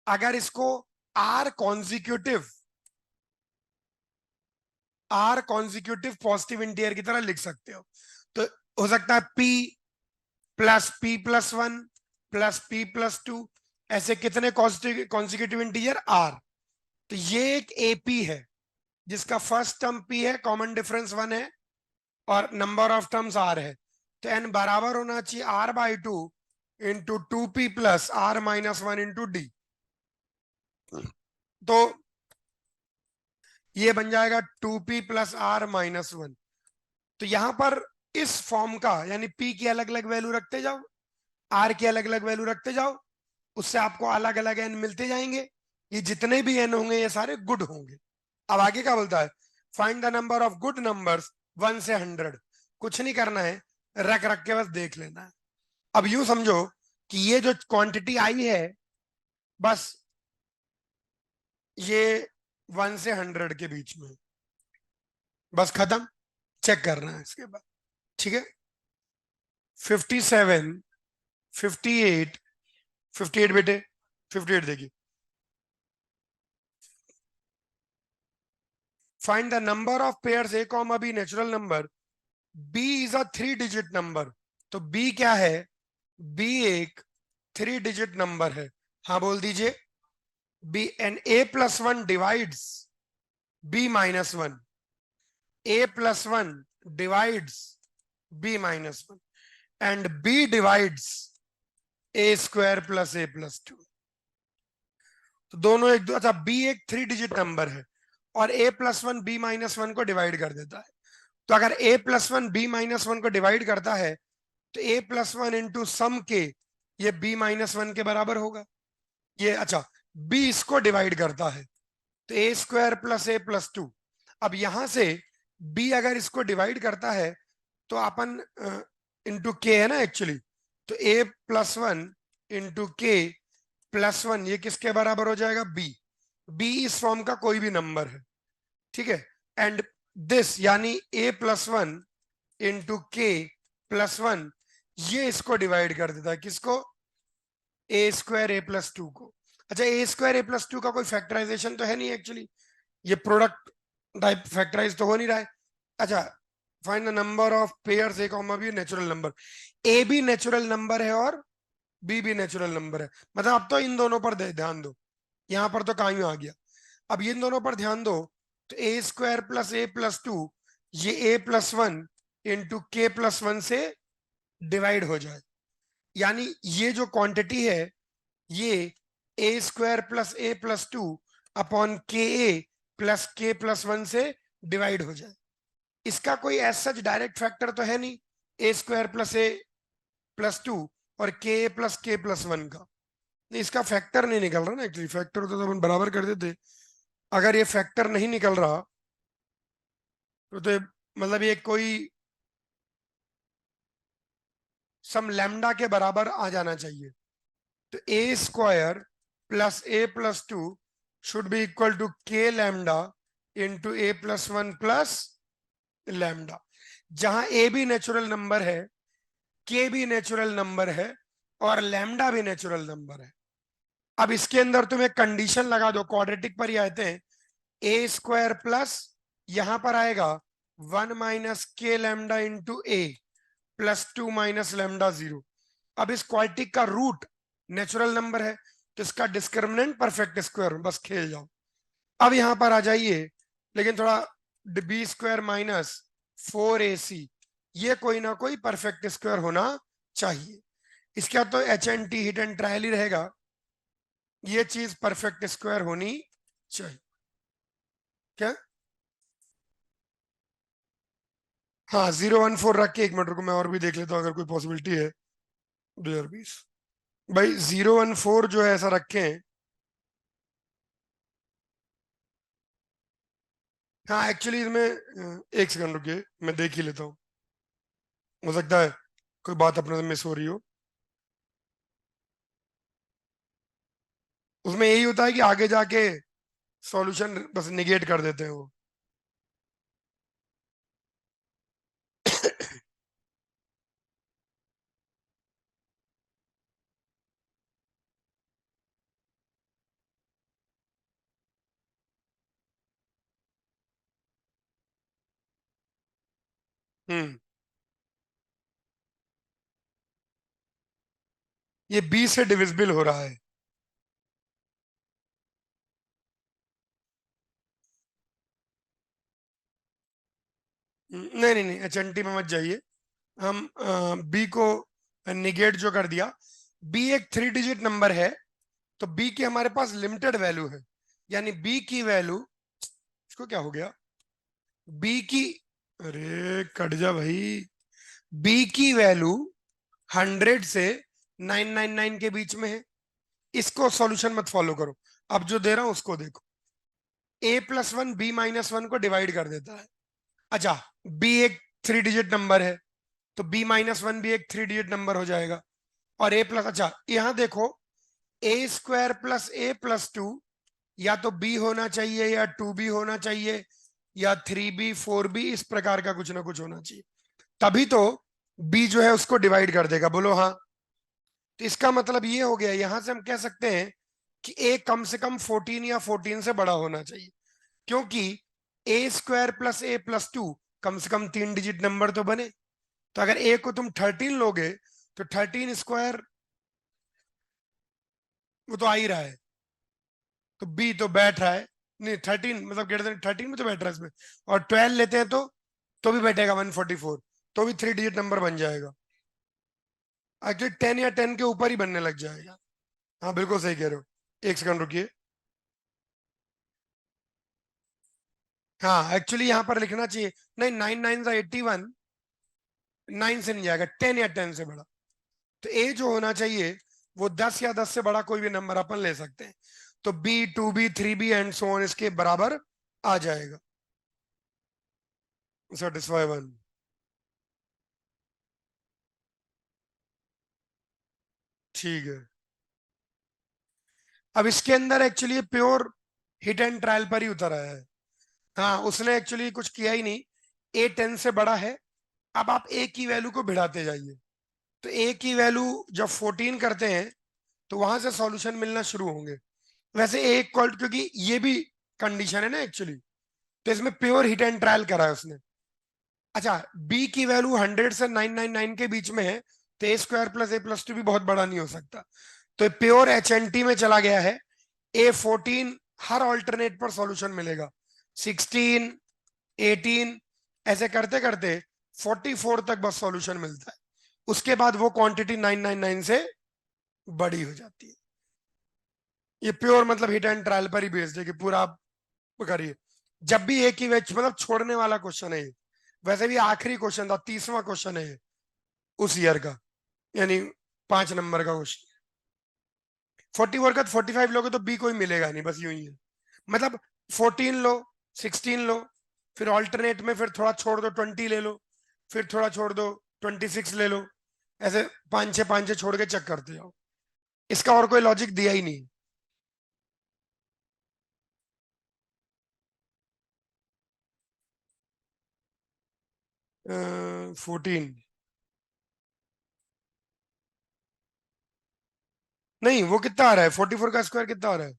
अगर इसको R consecutive, R consecutive positive integer की तरह लिख सकते हो, तो हो सकता है p+p+1 +p+2, ऐसे कितने कॉन्जिक्यूटिव इंटीजर? आर। तो ये एक एपी है, जिसका फर्स्ट टर्म p है, कॉमन डिफरेंस 1 है और नंबर ऑफ टर्म्स r है, तो n बराबर होना चाहिए r/2 into 2p plus r-1 into D. तो ये बन जाएगा 2p प्लस r-1। तो यहां पर इस फॉर्म का यानी p की अलग अलग वैल्यू रखते जाओ, r की अलग अलग वैल्यू रखते जाओ, उससे आपको अलग अलग n मिलते जाएंगे। ये जितने भी n होंगे ये सारे गुड होंगे। अब आगे क्या बोलता है, find the number of good numbers 1 से 100। कुछ नहीं करना है, रख रख के बस देख लेना है। अब यूं समझो कि ये जो क्वांटिटी आई है, बस ये 1 से 100 के बीच में, बस खत्म। चेक करना है इसके बाद, ठीक है। 57, 58, 58 बेटे, 58 देखिए। Find the number of pairs A comma B natural number, B is a 3 digit number. तो बी क्या है, बी एक 3 डिजिट नंबर है। हाँ बोल दीजिए। B N A plus one divides b-1, a+1 divides b-1 and b divides a² plus a+2। तो दोनों एक दो, अच्छा b एक 3 डिजिट नंबर है और a+1 b-1 को डिवाइड कर देता है। तो अगर a+1 b-1 को डिवाइड करता है तो a+1 इंटू सम के, ये b-1 के बराबर होगा। ये अच्छा, b इसको डिवाइड करता है तो a² प्लस a+2। अब यहां से b अगर इसको डिवाइड करता है तो अपन इंटू के है ना एक्चुअली, तो a+1 इंटू के प्लस 1 ये किसके बराबर हो जाएगा, b। b इस फॉर्म का कोई भी नंबर है, ठीक है। एंड दिस यानी a+1 इंटू के प्लस 1, ये इसको डिवाइड कर देता है, किसको, a² a+2 को। अच्छा a² a+2 का कोई फैक्टराइजेशन तो है नहीं एक्चुअली, ये प्रोडक्ट टाइप फैक्टराइज तो हो नहीं रहा है। अच्छा, find the number of pairs A comma B natural number. A भी नेचुरल नंबर है और बी भी नेचुरल नंबर है, मतलब अब तो इन दोनों पर ध्यान दो। यहां पर तो कहीं आ गया। अब इन दोनों पर ध्यान दो, तो a² प्लस a+2, ये a+1 इंटू के प्लस 1 से डिवाइड हो जाए, यानी ये जो क्वांटिटी है ये a² प्लस a+2 अपॉन के ए प्लस के प्लस 1 से डिवाइड हो जाए। इसका कोई एज सच डायरेक्ट फैक्टर तो है नहीं, a² प्लस a+2 और के प्लस 1 का। नहीं, इसका फैक्टर नहीं निकल रहा ना एक्चुअली, फैक्टर तो अपन बराबर कर देते। अगर ये फैक्टर नहीं निकल रहा तो ये मतलब ये कोई सम लैम्डा के बराबर आ जाना चाहिए। तो a² plus a+2 should be equal to K lambda into a+1 plus lambda. जहां a भी नेचुरल नंबर है, के भी नेचुरल नंबर है और लैम्डा भी नेचुरल नंबर है। अब इसके अंदर तुम एक कंडीशन लगा दो, क्वाड्रेटिक पर ही आते हैं। a² प्लस यहां पर आएगा 1 माइनस के लैम्डा इंटू ए प्लस 2 माइनस लैम्डा 0। अब इस क्वाड्रेटिक का रूट नेचुरल नंबर है तो इसका डिस्क्रिमिनेंट परफेक्ट स्क्वायर, बस खेल जाओ। अब यहां पर आ जाइए, लेकिन थोड़ा b² माइनस 4ac, ये कोई ना कोई परफेक्ट स्क्वायर होना चाहिए। इसके बाद तो HNT हिट एंड ट्रायल ही रहेगा, ये चीज परफेक्ट स्क्वायर होनी चाहिए। क्या, हाँ 014 रख के, 1 मिनट रुको मैं और भी देख लेता हूँ अगर कोई पॉसिबिलिटी है। 2020 भाई 014 जो है ऐसा रखे हैं। हाँ एक्चुअली इसमें 1 सेकंड रुकिए मैं देख ही लेता हूँ, हो सकता है कोई बात अपने से मिस हो रही हो। उसमें यही होता है कि आगे जाके सॉल्यूशन बस निगेट कर देते हैं वो। हम्म, ये बी से डिविजिबल हो रहा है। नहीं नहीं नहीं, HNT में मत जाइए। हम बी को निगेट जो कर दिया, बी एक 3 डिजिट नंबर है, तो बी की हमारे पास लिमिटेड वैल्यू है, यानी बी की वैल्यू, इसको क्या हो गया, बी की, अरे कट जा भाई, बी की वैल्यू 100 से 999 के बीच में है। इसको सॉल्यूशन मत फॉलो करो, अब जो दे रहा हूं उसको देखो। A+1 B-1 को डिवाइड कर देता है। अच्छा, बी एक 3 डिजिट नंबर है, तो B-1 भी एक 3 डिजिट नंबर हो जाएगा। और ए प्लस, अच्छा यहां देखो, A² + A+2, या तो बी होना चाहिए या 2B होना चाहिए या 3B 4B, इस प्रकार का कुछ ना कुछ होना चाहिए, तभी तो बी जो है उसको डिवाइड कर देगा। बोलो हाँ। तो इसका मतलब ये हो गया, यहां से हम कह सकते हैं कि ए कम से कम 14 या 14 से बड़ा होना चाहिए, क्योंकि A² + A+2 कम से कम 3 डिजिट नंबर तो बने। तो अगर ए को तुम 13 लोगे, तो 13² वो तो आ ही रहा है, तो बी तो बैठ रहा है, नहीं 13 मतलब ग्रेटर देन 13 में तो बैठ रहा है इसमें। और 12 लेते हैं तो भी बैठेगा 144, तो भी 3 डिजिट नंबर बन जाएगा। एक्चुअली 10 या 10 के ऊपर ही बनने लग जाएगा। हाँ बिल्कुल सही कह रहे हो, एक सेकंड रुकिए। हाँ एक्चुअली यहाँ पर लिखना चाहिए, नहीं 9 9 81, 9 से नहीं जाएगा, 10 या 10 से बड़ा। तो ए जो होना चाहिए वो 10 या 10 से बड़ा कोई भी नंबर अपन ले सकते हैं, तो B 2B 3B and so on इसके बराबर आ जाएगा। Satisfy one. ठीक है, अब इसके अंदर actually pure hit and trial पर ही उतर आया है। हाँ उसने एक्चुअली कुछ किया ही नहीं, ए 10 से बड़ा है। अब आप ए की वैल्यू को भिड़ाते जाइए, तो ए की वैल्यू जब 14 करते हैं तो वहां से सॉल्यूशन मिलना शुरू होंगे। वैसे ए इक्वल, क्योंकि ये भी कंडीशन है ना एक्चुअली, तो इसमें प्योर हिट एंड ट्रायल करा है उसने। अच्छा, बी की वैल्यू 100 से 999 के बीच में है, तो A² + A+2 भी बहुत बड़ा नहीं हो सकता, तो प्योर HNT में चला गया है। A14 हर ऑल्टरनेट पर सॉल्यूशन मिलेगा, 16 18 ऐसे करते करते 44 तक बस सॉल्यूशन मिलता है। उसके बाद वो क्वांटिटी 999 से बड़ी हो जाती है। ये प्योर मतलब हिट एंड ट्रायल पर ही बेस्ड है कि पूरा आप करिए। जब भी एक ही वेज मतलब छोड़ने वाला क्वेश्चन है ये। वैसे भी आखिरी क्वेश्चन था, 30वां क्वेश्चन है ये उस ईयर का, यानी 5 नंबर का क्वेश्चन। 44 का 45 लोगे तो बी कोई मिलेगा नहीं, बस यूं ही है। मतलब 14 लो, 16 लो, फिर ऑल्टरनेट में फिर थोड़ा छोड़ दो, 20 ले लो, फिर थोड़ा छोड़ दो, 26 ले लो, ऐसे पांच छह छोड़ के चेक करते जाओ। इसका और कोई लॉजिक दिया ही नहीं। 14 नहीं, वो कितना आ रहा है, 44 का स्क्वायर कितना आ रहा है।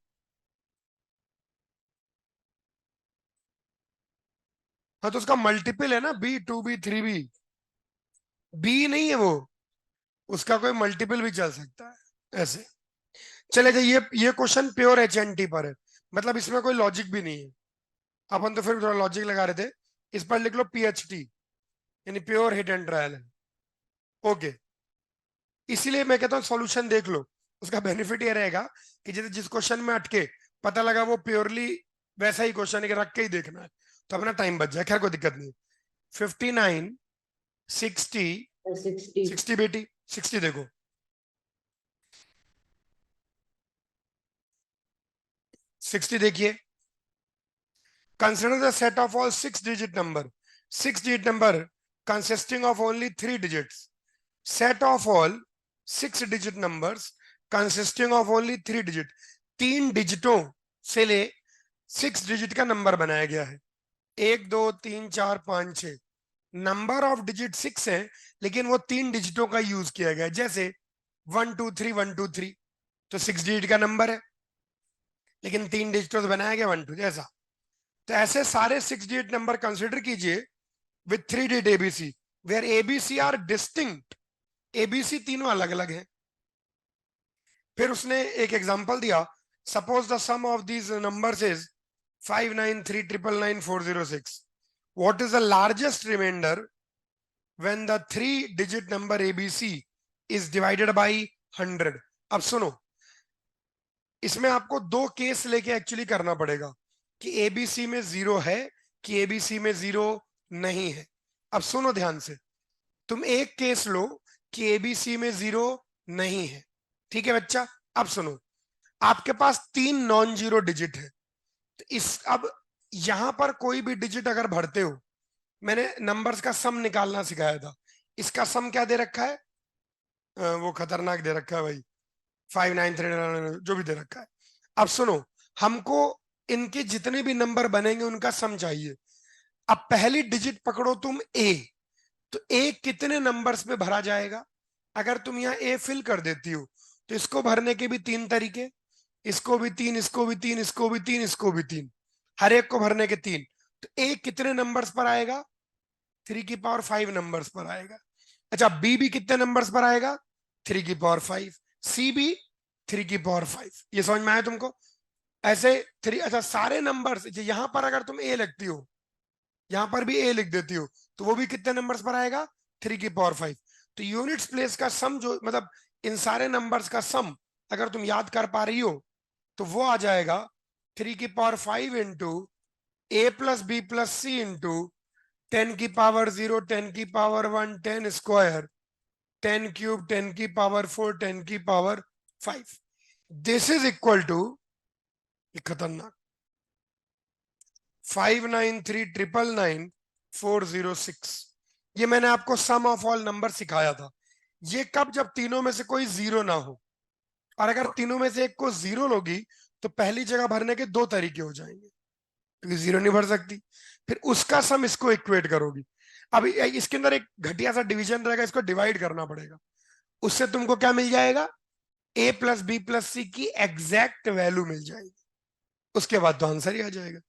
हाँ तो उसका मल्टीपल है ना, B 2B 3B, बी नहीं है वो, उसका कोई मल्टीपल भी चल सकता है ऐसे। चले जाइए, ये क्वेश्चन प्योर HNT पर है, मतलब इसमें कोई लॉजिक भी नहीं है। अपन तो फिर थोड़ा लॉजिक लगा रहे थे। इस पर लिख लो PHT, यानी प्योर हिट एंड ट्रायल है। ओके, इसीलिए मैं कहता हूँ सॉल्यूशन देख लो। उसका बेनिफिट ये रहेगा कि जैसे जिस क्वेश्चन में अटके, पता लगा वो प्योरली वैसा ही क्वेश्चन है कि रख के ही देखना है, तो अपना टाइम बच जाए। खैर कोई दिक्कत नहीं। 59 60, 60 60 बेटी 60 देखो, 60 देखिए। Consider the set of all 6 digit number. 6 digit number consisting of only 3 digits. Set of all 6 digit numbers consisting of only 3 digit. 3 डिजिटों से ले 6 डिजिट का नंबर बनाया गया है। 1 2 3 4 5 6 नंबर ऑफ डिजिट 6 है, लेकिन वो 3 डिजिटों का यूज किया गया है। जैसे 1 2 3 1 2 3, तो 6 डिजिट का नंबर है, लेकिन 3 डिजिटों से बनाया गया 1 2 जैसा। तो ऐसे सारे 6 digit नंबर कंसिडर कीजिए with 3 digit ABC, where ABC are distinct. ABC तीनों अलग अलग हैं। फिर उसने एक एग्जांपल दिया, suppose the sum of these numbers is 5 9 3 9 9 4 0 6। What is the largest remainder when the 3 digit number ABC is divided by 100? अब सुनो, इसमें आपको दो केस लेके एक्चुअली करना पड़ेगा कि एबीसी में 0 है कि एबीसी में 0 नहीं है। अब सुनो ध्यान से, तुम एक केस लो कि एबीसी में 0 नहीं है, ठीक है बच्चा। अब सुनो, आपके पास 3 नॉन जीरो डिजिट है, तो इस अब यहां पर कोई भी डिजिट अगर भरते हो, मैंने नंबर्स का सम निकालना सिखाया था, इसका सम क्या दे रखा है? वो खतरनाक दे रखा है भाई, 593 जो भी दे रखा है। अब सुनो, हमको इनके जितने भी नंबर बनेंगे उनका सम चाहिए। अब पहली डिजिट पकड़ो तुम ए, तो ए कितने नंबर्स में भरा जाएगा? अगर तुम यहाँ ए फिल कर देती हो तो इसको भरने के भी 3 तरीके, इसको भी 3, इसको भी 3, इसको भी 3, इसको भी 3, हर एक को भरने के 3। तो ए कितने नंबर्स पर आएगा? 3 की पावर 5 नंबर्स पर आएगा। अच्छा, बी भी कितने नंबर्स पर आएगा? 3 की पावर 5। सी भी 3 की पावर 5। ये समझ में आया तुमको? ऐसे थ्री, अच्छा सारे नंबर्स यहां पर अगर तुम ए लिखती हो, यहां पर भी ए लिख देती हो, तो वो भी कितने नंबर्स पर आएगा? 3 की पावर 5। तो यूनिट्स प्लेस का सम जो मतलब इन सारे नंबर्स का सम अगर तुम याद कर पा रही हो तो वो आ जाएगा 3 की पावर 5 इंटू ए प्लस बी प्लस सी इंटू 10 की पावर 0, 10 की पावर 1, 10 स्क्वायर, 10 क्यूब, 10 की पावर 4, 10 की power 5। This is equal to, खतरनाक, 593999 406। ये मैंने आपको सम ऑफ ऑल नंबर सिखाया था। ये कब? जब तीनों में से कोई 0 ना हो, और अगर तीनों में से एक को 0 लोगी तो पहली जगह भरने के 2 तरीके हो जाएंगे, क्योंकि 0 नहीं भर सकती, फिर उसका सम इसको इक्वेट करोगी। अब इसके अंदर एक घटिया सा डिवीजन रहेगा, इसको डिवाइड करना पड़ेगा। उससे तुमको क्या मिल जाएगा? ए प्लस बी प्लस सी की एग्जैक्ट वैल्यू मिल जाएगी, उसके बाद तो आंसर ही आ जाएगा।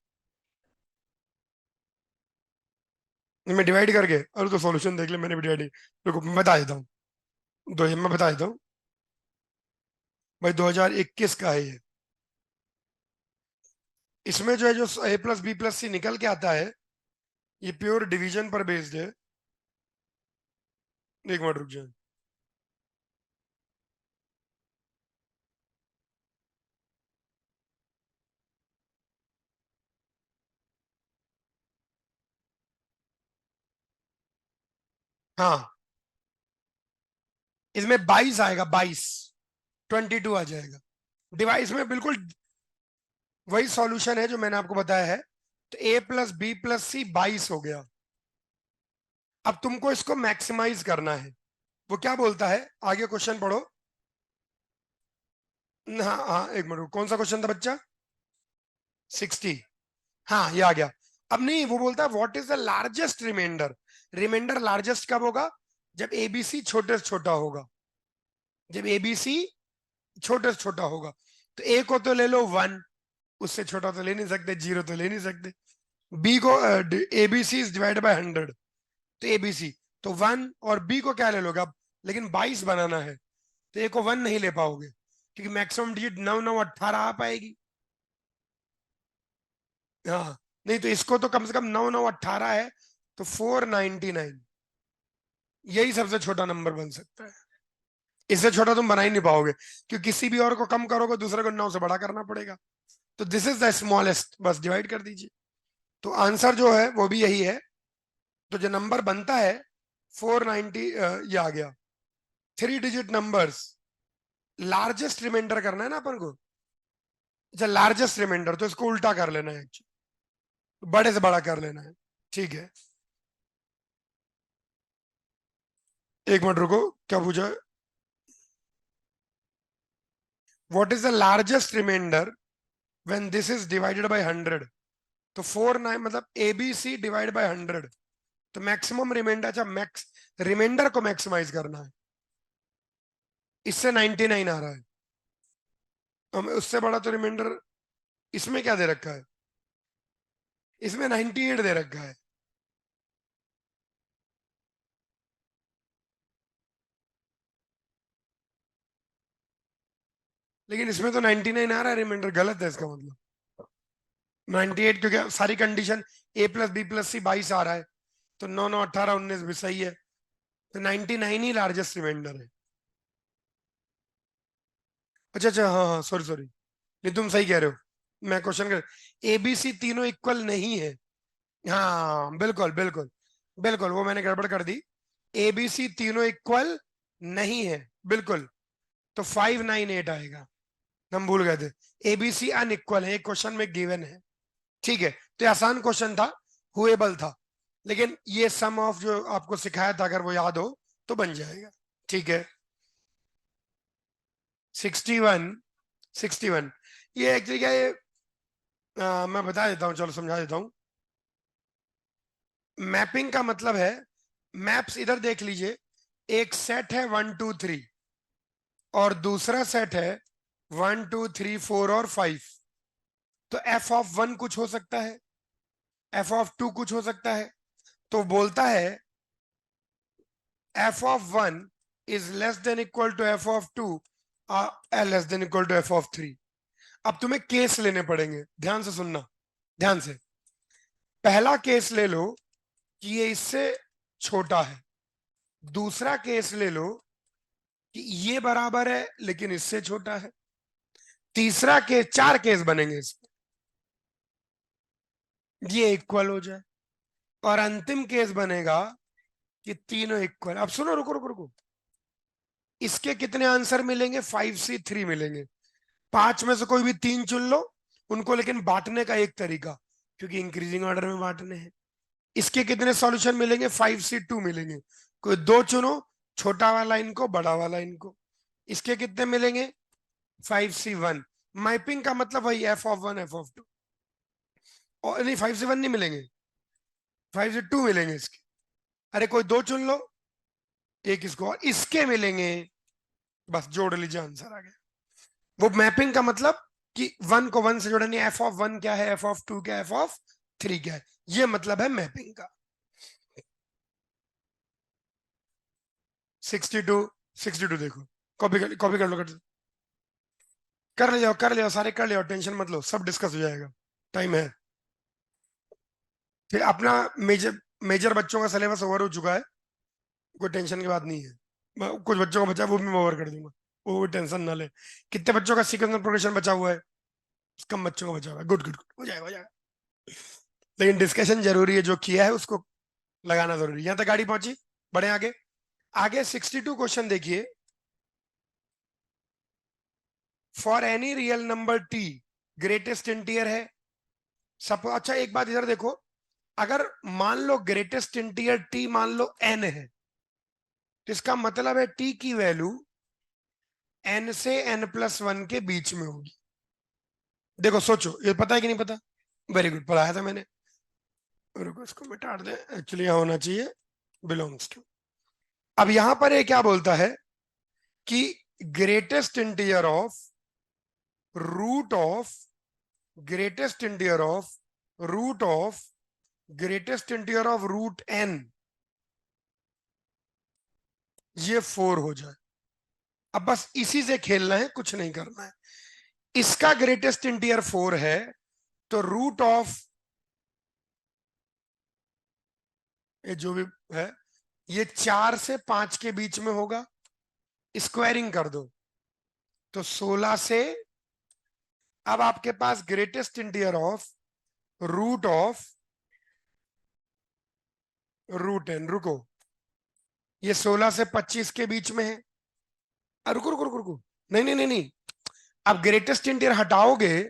मैं डिवाइड करके, और तो सॉल्यूशन देख ले, मैंने भी डिवाइड, देखो मैं बता देता हूँ, मैं बता देता हूँ भाई, 2021 का है ये। इसमें जो है, जो ए प्लस बी प्लस सी निकल के आता है, ये प्योर डिवीजन पर बेस्ड है। एक मिनट रुक जाए। हाँ, इसमें 22 आएगा, 22, 22 आ जाएगा। डिवाइस में बिल्कुल वही सॉल्यूशन है जो मैंने आपको बताया है। तो ए प्लस बी प्लस सी 22 हो गया। अब तुमको इसको मैक्सिमाइज करना है। वो क्या बोलता है, आगे क्वेश्चन पढ़ो। हाँ हाँ, एक मिनट, कौन सा क्वेश्चन था बच्चा? 60। हाँ, ये आ गया। अब नहीं, वो बोलता है what is the largest remainder. Remainder largest कब होगा? जब एबीसी छोटे से छोटा होगा, जब एबीसी छोटे से छोटा होगा। तो ए को तो ले लो 1, उससे छोटा तो ले नहीं सकते, 0 तो ले नहीं सकते। बी को, एबीसी इज डिवाइड बाय 100, तो एबीसी तो 1, और बी को क्या ले लोगे अब? लेकिन 22 बनाना है, तो ए को 1 नहीं ले पाओगे, क्योंकि मैक्सिमम डिजिट 9 9 18 आ पाएगी। हाँ, नहीं तो इसको तो कम से कम 9 9 18 है, तो 499 यही सबसे छोटा नंबर बन सकता है। इससे छोटा तुम बना ही नहीं पाओगे, क्योंकि किसी भी और को कम करोगे दूसरे को 9 से बड़ा करना पड़ेगा। तो दिस इज द स्मॉलेस्ट, बस डिवाइड कर दीजिए। तो आंसर जो है वो भी यही है। तो जो नंबर बनता है 490, ये आ गया। 3 डिजिट नंबर्स, लार्जेस्ट रिमाइंडर करना है ना अपन को। अच्छा, लार्जेस्ट रिमाइंडर, तो इसको उल्टा कर लेना है एक्चुअली, बड़े से बड़ा कर लेना है। ठीक है, एक मिनट रुको, क्या पूछा? What is the largest remainder when this is divided by 100? तो 4 9 मतलब एबीसी डिवाइड बाय 100, तो मैक्सिमम रिमाइंडर, अच्छा मैक्स रिमाइंडर को मैक्सिमाइज करना है। इससे 99 आ रहा है, हमें उससे बड़ा तो रिमाइंडर, इसमें क्या दे रखा है? इसमें 98 दे रखा है। लेकिन इसमें तो 99 आ रहा है रिमाइंडर, गलत है इसका मतलब। 98, क्योंकि सारी कंडीशन ए प्लस बी प्लस सी 22 आ रहा है, तो 9 9 18 19 भी सही है, तो 99 ही लार्जेस्ट रिमाइंडर है। अच्छा अच्छा, हाँ हाँ, सॉरी सॉरी, नहीं तुम सही कह रहे हो, मैं क्वेश्चन कर, ए बी सी तीनों इक्वल नहीं है। हाँ बिल्कुल बिल्कुल, बिल्कुल वो मैंने गड़बड़ कर दी, ए बी सी तीनों इक्वल नहीं है, बिल्कुल। तो 598 आएगा, हम भूल गए थे, एबीसी अनइक्वल है, एक क्वेश्चन में गिवन है। ठीक है, तो ये आसान क्वेश्चन था, हुएबल था, लेकिन ये सम ऑफ जो आपको सिखाया था अगर वो याद हो तो बन जाएगा। ठीक है, 61, 61, ये एक्चुअली क्या है, मैं बता देता हूँ, चलो समझा देता हूँ। मैपिंग का मतलब है, मैप्स इधर देख लीजिए, एक सेट है 1 2 3, और दूसरा सेट है 1 2 3 4 और 5। तो एफ ऑफ वन कुछ हो सकता है, एफ ऑफ टू कुछ हो सकता है, तो बोलता है f of one is less than equal to f of two, less than equal to f of three. अब तुम्हें केस लेने पड़ेंगे, ध्यान से सुनना, ध्यान से। पहला केस ले लो कि ये इससे छोटा है, दूसरा केस ले लो कि ये बराबर है लेकिन इससे छोटा है, तीसरा केस, चार केस बनेंगे इसमें, ये इक्वल हो जाए, और अंतिम केस बनेगा कि तीनों इक्वल। अब सुनो, रुको रुको रुको, इसके कितने आंसर मिलेंगे, 5C3 मिलेंगे, पांच में से कोई भी तीन चुन लो उनको, लेकिन बांटने का एक तरीका, क्योंकि इंक्रीजिंग ऑर्डर में बांटने हैं। इसके कितने सॉल्यूशन मिलेंगे, 5C2 मिलेंगे, कोई दो चुनो, छोटा वाला इनको, बड़ा वाला इनको। इसके कितने मिलेंगे, 5C1। मैपिंग का मतलब वही f of one f of two, और नहीं 5C1 नहीं मिलेंगे, 5C2 मिलेंगे इसके। अरे कोई दो चुन लो, एक इसको और इसके मिलेंगे, बस जोड़ लीजिए, आंसर आ गया। वो मैपिंग का मतलब कि वन को वन से जोड़ा नहीं, एफ ऑफ वन क्या है, एफ ऑफ टू क्या है, एफ ऑफ थ्री क्या है, ये मतलब है मैपिंग का। 62, 62 देखो, कॉपी कर, कॉपी कर लो, कर ले जाओ, कर ले जाओ, सारे कर ले जाओ, टेंशन मत लो, सब डिस्कस हो जाएगा, टाइम है। फिर अपना मेजर मेजर बच्चों का सिलेबस ओवर हो चुका है, कोई टेंशन की बात नहीं है। कुछ बच्चों का बचा है, वो भी मैं ओवर कर दूंगा, वो भी टेंशन ना ले। कितने बच्चों का सीक्वेंस प्रोग्रेशन बचा हुआ है, कम बच्चों का बचा हुआ है, गुड गुड गुड, हो जाएगा हो जाएगा। लेकिन डिस्कशन जरूरी है, जो किया है उसको लगाना जरूरी है। यहां तक गाड़ी पहुंची, बढ़े आगे। आगे 62 क्वेश्चन देखिए, for any real number T greatest integer है, सब अच्छा। एक बात इधर देखो, अगर मान लो ग्रेटेस्ट इंटीयर टी मान लो एन है, तो इसका मतलब है टी की वैल्यू एन से एन प्लस वन के बीच में होगी। देखो सोचो, ये पता है कि नहीं पता, वेरी गुड, पढ़ाया था मैंने। रुको इसको मिटा दे, एक्चुअली यहाँ होना चाहिए बिलोंग्स टू। अब यहां पर ये क्या बोलता है कि greatest integer of root of greatest integer of root of greatest integer of root n, ये 4 हो जाए। अब बस इसी से खेलना है, कुछ नहीं करना है। इसका ग्रेटेस्ट इंटीजर 4 है, तो रूट ऑफ ये जो भी है, ये 4 से 5 के बीच में होगा, स्क्वायरिंग कर दो तो 16 से, अब आपके पास greatest integer of root N, रुको, ये 16 से 25 के बीच में है। रुको रुको रुको रुको, नहीं नहीं नहीं नहीं, अब ग्रेटेस्ट इंटीजर हटाओगे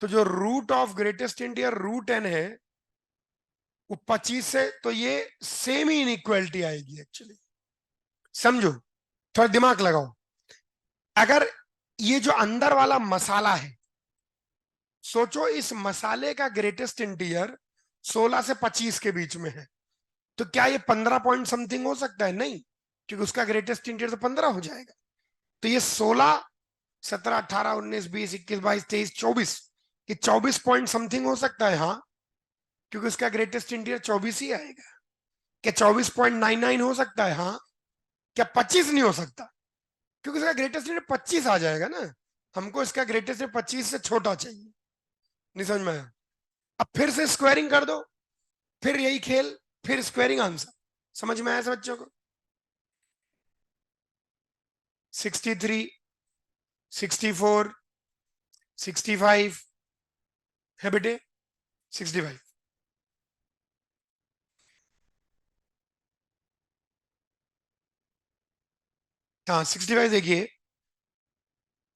तो जो root of greatest integer root n है वो 25 से, तो ये सेम ही इनइक्वालिटी आएगी एक्चुअली, समझो, थोड़ा दिमाग लगाओ। अगर ये जो अंदर वाला मसाला है, सोचो इस मसाले का ग्रेटेस्ट इंटीजर 16 से 25 के बीच में है, तो क्या ये 15 पॉइंट समथिंग हो सकता है, नहीं, क्योंकि उसका ग्रेटेस्ट इंटीजर तो 15 हो जाएगा। तो ये 16, 17, 18, 19, 20, 21, 22, 23, 24, ये 24 पॉइंट समथिंग हो सकता है, हाँ, क्योंकि उसका ग्रेटेस्ट इंटीजर 24 ही आएगा। क्या 24.99 हो सकता है, हाँ। क्या 25 नहीं हो सकता, क्योंकि इसका ग्रेटेस्ट इंटीजर 25 आ जाएगा ना, हमको इसका ग्रेटेस्ट 25 से छोटा चाहिए, नहीं समझ में आया। अब फिर से स्क्वायरिंग कर दो, फिर यही खेल, फिर स्क्वायरिंग आंसर। समझ में आया सब बच्चों को? 63, 64, 65 है बेटे, 65। हाँ 65 देखिए,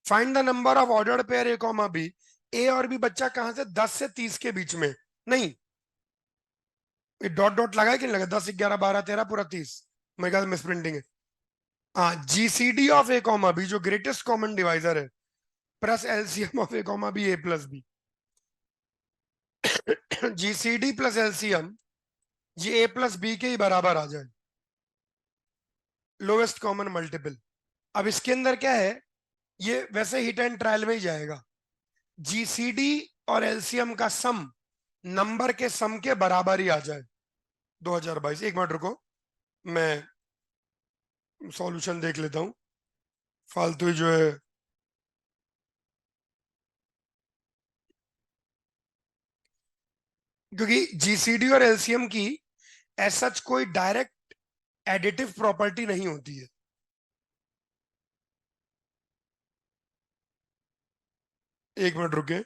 find the number of ordered pair A comma B. A और बी बच्चा कहां से, 10 से 30 के बीच में। नहीं, ये डॉट डॉट लगा है कि नहीं लगा, 10 11 12 13 पूरा 30, मेरे ख्याल मिस प्रिंटिंग है। हाँ, GCD of a comma b जो ग्रेटेस्ट कॉमन डिवाइजर है, plus LCM of a comma B a plus b. GCD plus LCM ये ए प्लस बी के ही बराबर आ जाए, लोएस्ट कॉमन मल्टीपल। अब इसके अंदर क्या है, ये वैसे हिट एंड ट्रायल में ही जाएगा। जीसीडी और एलसीएम का सम नंबर के सम के बराबर ही आ जाए। 2022, एक मिनट रुको, मैं सॉल्यूशन देख लेता हूं, फालतू ही जो है। क्योंकि जीसीडी और एलसीएम की एज सच कोई डायरेक्ट एडिटिव प्रॉपर्टी नहीं होती है। एक मिनट रुके,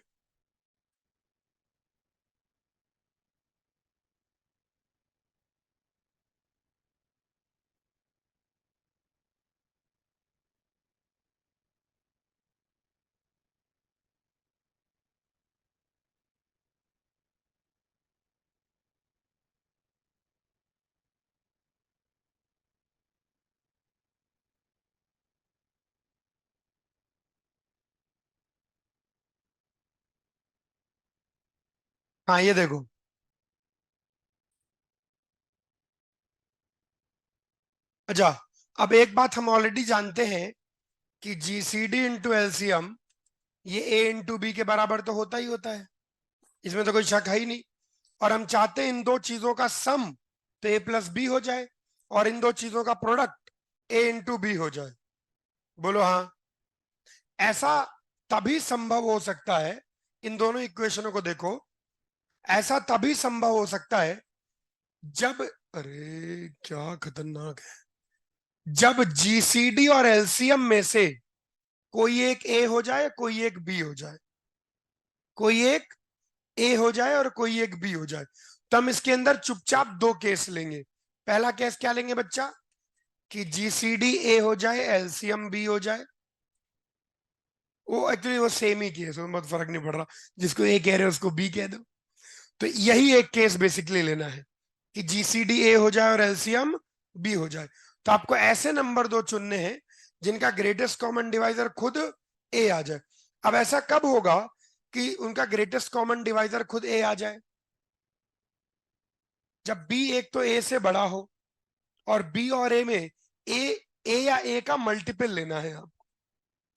हाँ ये देखो। अच्छा, अब एक बात हम ऑलरेडी जानते हैं कि जीसीडी इंटू एलसीएम ये ए इंटू बी के बराबर तो होता ही होता है, इसमें तो कोई शक है ही नहीं। और हम चाहते हैं इन दो चीजों का सम तो ए प्लस बी हो जाए, और इन दो चीजों का प्रोडक्ट ए इंटू बी हो जाए। बोलो हाँ। ऐसा तभी संभव हो सकता है, इन दोनों इक्वेशनों को देखो, ऐसा तभी संभव हो सकता है जब, अरे क्या खतरनाक है, जब जीसीडी और एलसीएम में से कोई एक ए हो जाए, कोई एक बी हो जाए, कोई एक ए हो जाए और कोई एक बी हो जाए। तो हम इसके अंदर चुपचाप दो केस लेंगे। पहला केस क्या लेंगे बच्चा, कि जीसीडी ए हो जाए, एलसीएम बी हो जाए। वो एक्चुअली वो सेम ही केस है, बहुत फर्क नहीं पड़ रहा, जिसको ए कह रहे हो उसको बी कह दो। तो यही एक केस बेसिकली लेना है कि जीसीडी ए हो जाए और एलसीएम बी हो जाए। तो आपको ऐसे नंबर दो चुनने हैं जिनका ग्रेटेस्ट कॉमन डिवाइजर खुद ए आ जाए। अब ऐसा कब होगा कि उनका ग्रेटेस्ट कॉमन डिवाइजर खुद ए आ जाए, जब बी एक तो ए से बड़ा हो, और बी और ए में ए या ए का मल्टीपल लेना है आपको,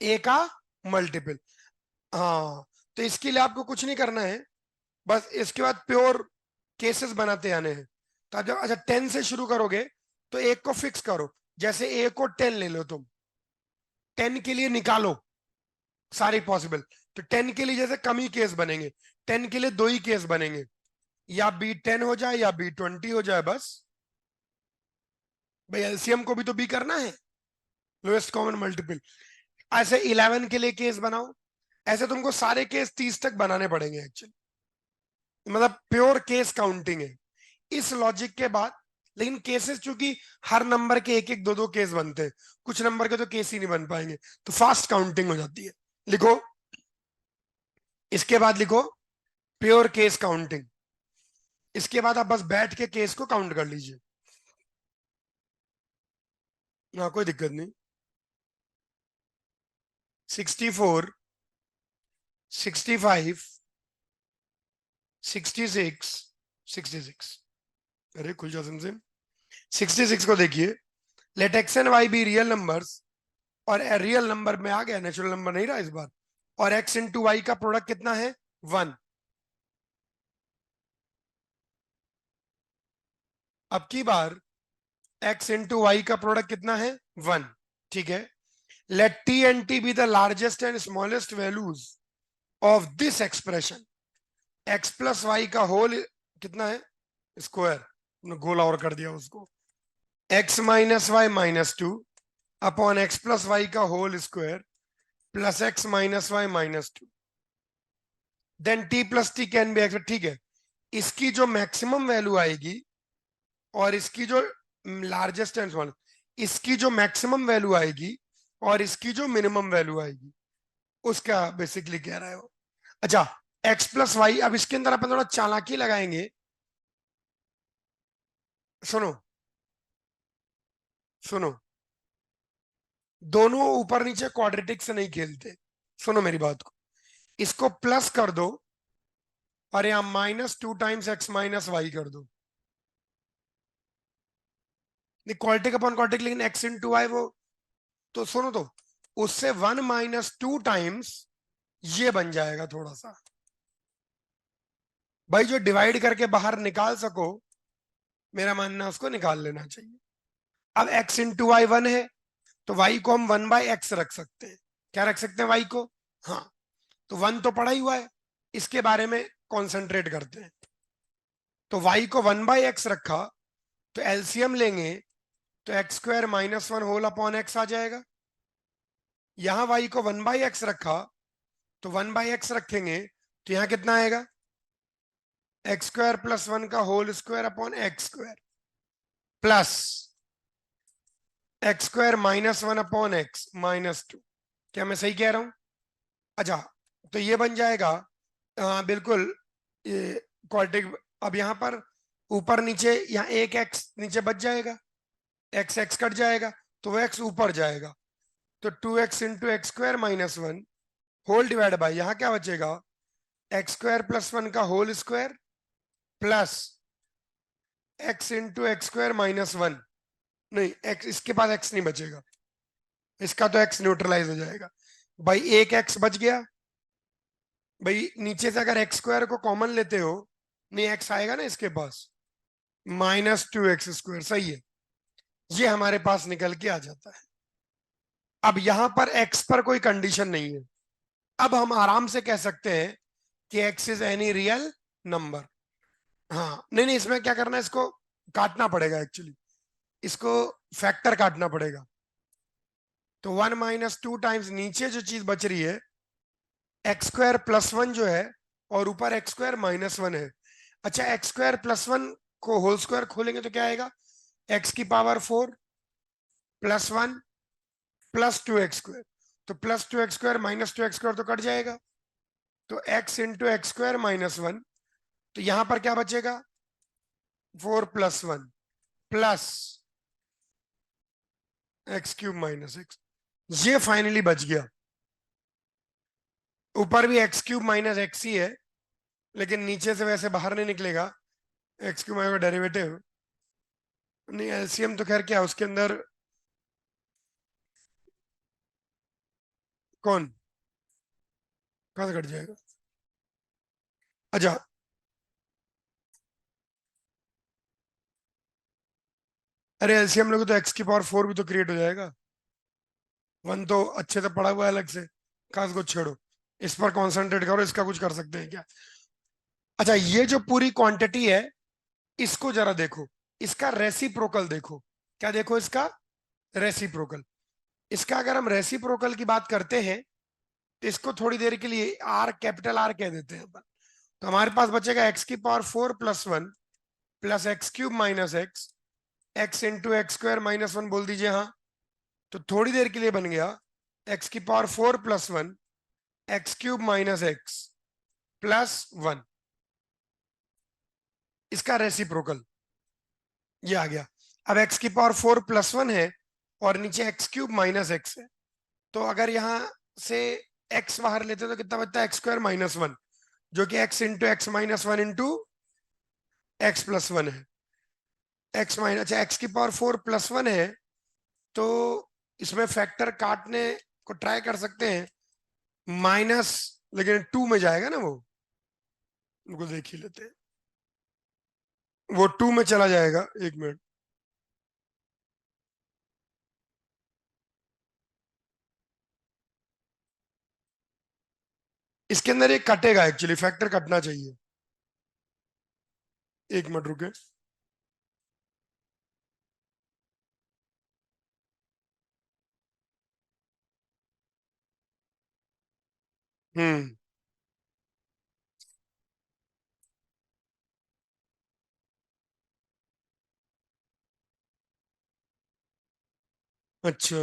ए का मल्टीपल। हाँ, तो इसके लिए आपको कुछ नहीं करना है, बस इसके बाद प्योर केसेस बनाते आने हैं। तो आप जब अच्छा 10 से शुरू करोगे तो एक को फिक्स करो, जैसे ए को 10 ले लो तुम, 10 के लिए निकालो सारे पॉसिबल। तो 10 के लिए जैसे कम ही केस बनेंगे, 10 के लिए दो ही केस बनेंगे, या बी 10 हो जाए या बी 20 हो जाए बस। भाई एलसीएम को भी तो बी करना है, लोएस्ट कॉमन मल्टीपल। ऐसे 11 के लिए केस बनाओ, ऐसे तुमको सारे केस 30 तक बनाने पड़ेंगे एक्चुअली, मतलब प्योर केस काउंटिंग है इस लॉजिक के बाद। लेकिन केसेस चूंकि हर नंबर के एक एक दो दो केस बनते हैं, कुछ नंबर के तो केस ही नहीं बन पाएंगे, तो फास्ट काउंटिंग हो जाती है। लिखो, इसके बाद लिखो प्योर केस काउंटिंग। इसके बाद आप बस बैठ के केस को काउंट कर लीजिए, हाँ कोई दिक्कत नहीं। 64, 65, 66, 66। अरे खुल जा सिमसिम। 66 को देखिए, let x and y be real numbers, और रियल नंबर में आ गया, नेचुरल नंबर नहीं रहा इस बार। और एक्स इंटू वाई का प्रोडक्ट कितना है, 1। अब की बार एक्स इंटू वाई का प्रोडक्ट कितना है, 1। ठीक है, let T and T be the largest and smallest values of this expression. X plus Y का होल कितना है, स्क्वायर, गोला और कर दिया उसको, X minus Y minus two upon X plus Y का whole square plus X minus Y minus two, then T plus T can be x. ठीक है, इसकी जो मैक्सिमम वैल्यू आएगी और इसकी जो लार्जेस्ट एंड स्मॉल, इसकी जो मैक्सिमम वैल्यू आएगी और इसकी जो मिनिमम वैल्यू आएगी, उसका बेसिकली कह रहा है वो। अच्छा, एक्स प्लस वाई, अब इसके अंदर अपन थोड़ा चालाकी लगाएंगे। सुनो सुनो, दोनों ऊपर नीचे क्वाड्रेटिक से नहीं खेलते, सुनो मेरी बात को, इसको प्लस कर दो और यहां minus two times x minus y कर दो, नहीं क्वाड्रेटिक अपॉन क्वाड्रेटिक, लेकिन एक्स इंटू वाई वो, तो सुनो तो, उससे वन माइनस टू टाइम्स ये बन जाएगा थोड़ा सा, भाई जो डिवाइड करके बाहर निकाल सको, मेरा मानना है उसको निकाल लेना चाहिए। अब x इंटू वाई वन है, तो y को हम वन बाई एक्स रख सकते हैं। क्या रख सकते हैं y को? हाँ, तो वन तो पड़ा ही हुआ है, इसके बारे में कॉन्सेंट्रेट करते हैं। तो y को वन बाई एक्स रखा, तो एलसीएम लेंगे तो x square minus one whole upon X आ जाएगा। यहां y को वन बाई एक्स रखा, तो वन बाई एक्स रखेंगे तो यहां कितना आएगा, एक्स स्क्वायर प्लस वन का whole square upon x square plus x square minus one upon x minus two. क्या मैं सही कह रहा हूं? अच्छा, तो ये बन जाएगा, बिल्कुल, ये क्वाड्रेटिक। अब यहाँ पर ऊपर नीचे, यहाँ एक एक्स नीचे बच जाएगा, एक्स एक्स कट जाएगा, तो वो एक्स ऊपर जाएगा, तो two x into x square minus one whole divide by, यहाँ क्या बचेगा, एक्स स्क्वायर प्लस वन का whole square plus x into x square minus one. नहीं, एक्स, इसके पास एक्स नहीं बचेगा, इसका तो एक्स न्यूट्रलाइज हो जाएगा। भाई एक एक्स बच गया, भाई नीचे से अगर एक्स स्क्वायर को कॉमन लेते हो, नहीं एक्स आएगा ना इसके पास, माइनस टू एक्स स्क्वायर, सही है, ये हमारे पास निकल के आ जाता है। अब यहां पर एक्स पर कोई कंडीशन नहीं है, अब हम आराम से कह सकते हैं कि x is any real number. हाँ, नहीं नहीं, इसमें क्या करना है, इसको काटना पड़ेगा एक्चुअली, इसको फैक्टर काटना पड़ेगा। तो वन माइनस टू टाइम्स नीचे जो चीज बच रही है, एक्स स्क्वायर प्लस वन जो है, और ऊपर एक्स स्क्वायर माइनस वन है। अच्छा, एक्स स्क्वायर प्लस वन को होल स्क्वायर खोलेंगे तो क्या आएगा, एक्स की power four plus one plus two X square, तो plus two X square minus two X square तो कट जाएगा, तो X into x square minus one, तो यहां पर क्या बचेगा, four plus one plus X cube minus X, ये फाइनली बच गया। ऊपर भी एक्स क्यूब माइनस एक्स ही है, लेकिन नीचे से वैसे बाहर नहीं निकलेगा, एक्स क्यूब माइनस का डेरिवेटिव, नहीं एलसीएम तो खैर क्या उसके अंदर, कौन, कहां से कट जाएगा? अच्छा, अरे एलसीएम लोगे तो एक्स की पावर फोर भी तो क्रिएट हो जाएगा, वन तो अच्छे से पढ़ा हुआ है अलग से, खास को छेड़ो, इस पर कॉन्सेंट्रेट करो, इसका कुछ कर सकते हैं क्या? अच्छा, ये जो पूरी क्वांटिटी है, इसको जरा देखो, इसका रेसिप्रोकल देखो, क्या देखो इसका रेसिप्रोकल, इसका अगर हम रेसिप्रोकल की बात करते हैं, तो इसको थोड़ी देर के लिए आर, कैपिटल आर कह देते हैं अपन, तो हमारे पास बचेगा एक्स की power four plus one plus X cube minus x, x into x square minus one बोल दीजिए, हाँ, तो थोड़ी देर के लिए बन गया एक्स की power four plus one x cube minus x plus one, इसका रेसिप्रोकल ये आ गया। अब एक्स की पावर फोर प्लस वन है और नीचे एक्स क्यूब माइनस एक्स है, तो अगर यहां से एक्स बाहर लेते तो कितना बचता है, एक्स स्क्वायर माइनस वन, जो कि x into x minus one into x plus one है, एक्स माइनस, अच्छा एक्स की पावर फोर प्लस वन है, तो इसमें फैक्टर काटने को ट्राई कर सकते हैं, माइनस, लेकिन टू में जाएगा ना वो, उनको देख ही लेते हैं, वो टू में चला जाएगा, एक मिनट, इसके अंदर एक कटेगा, एक्चुअली फैक्टर कटना चाहिए, एक मिनट रुके। हम्म। अच्छा।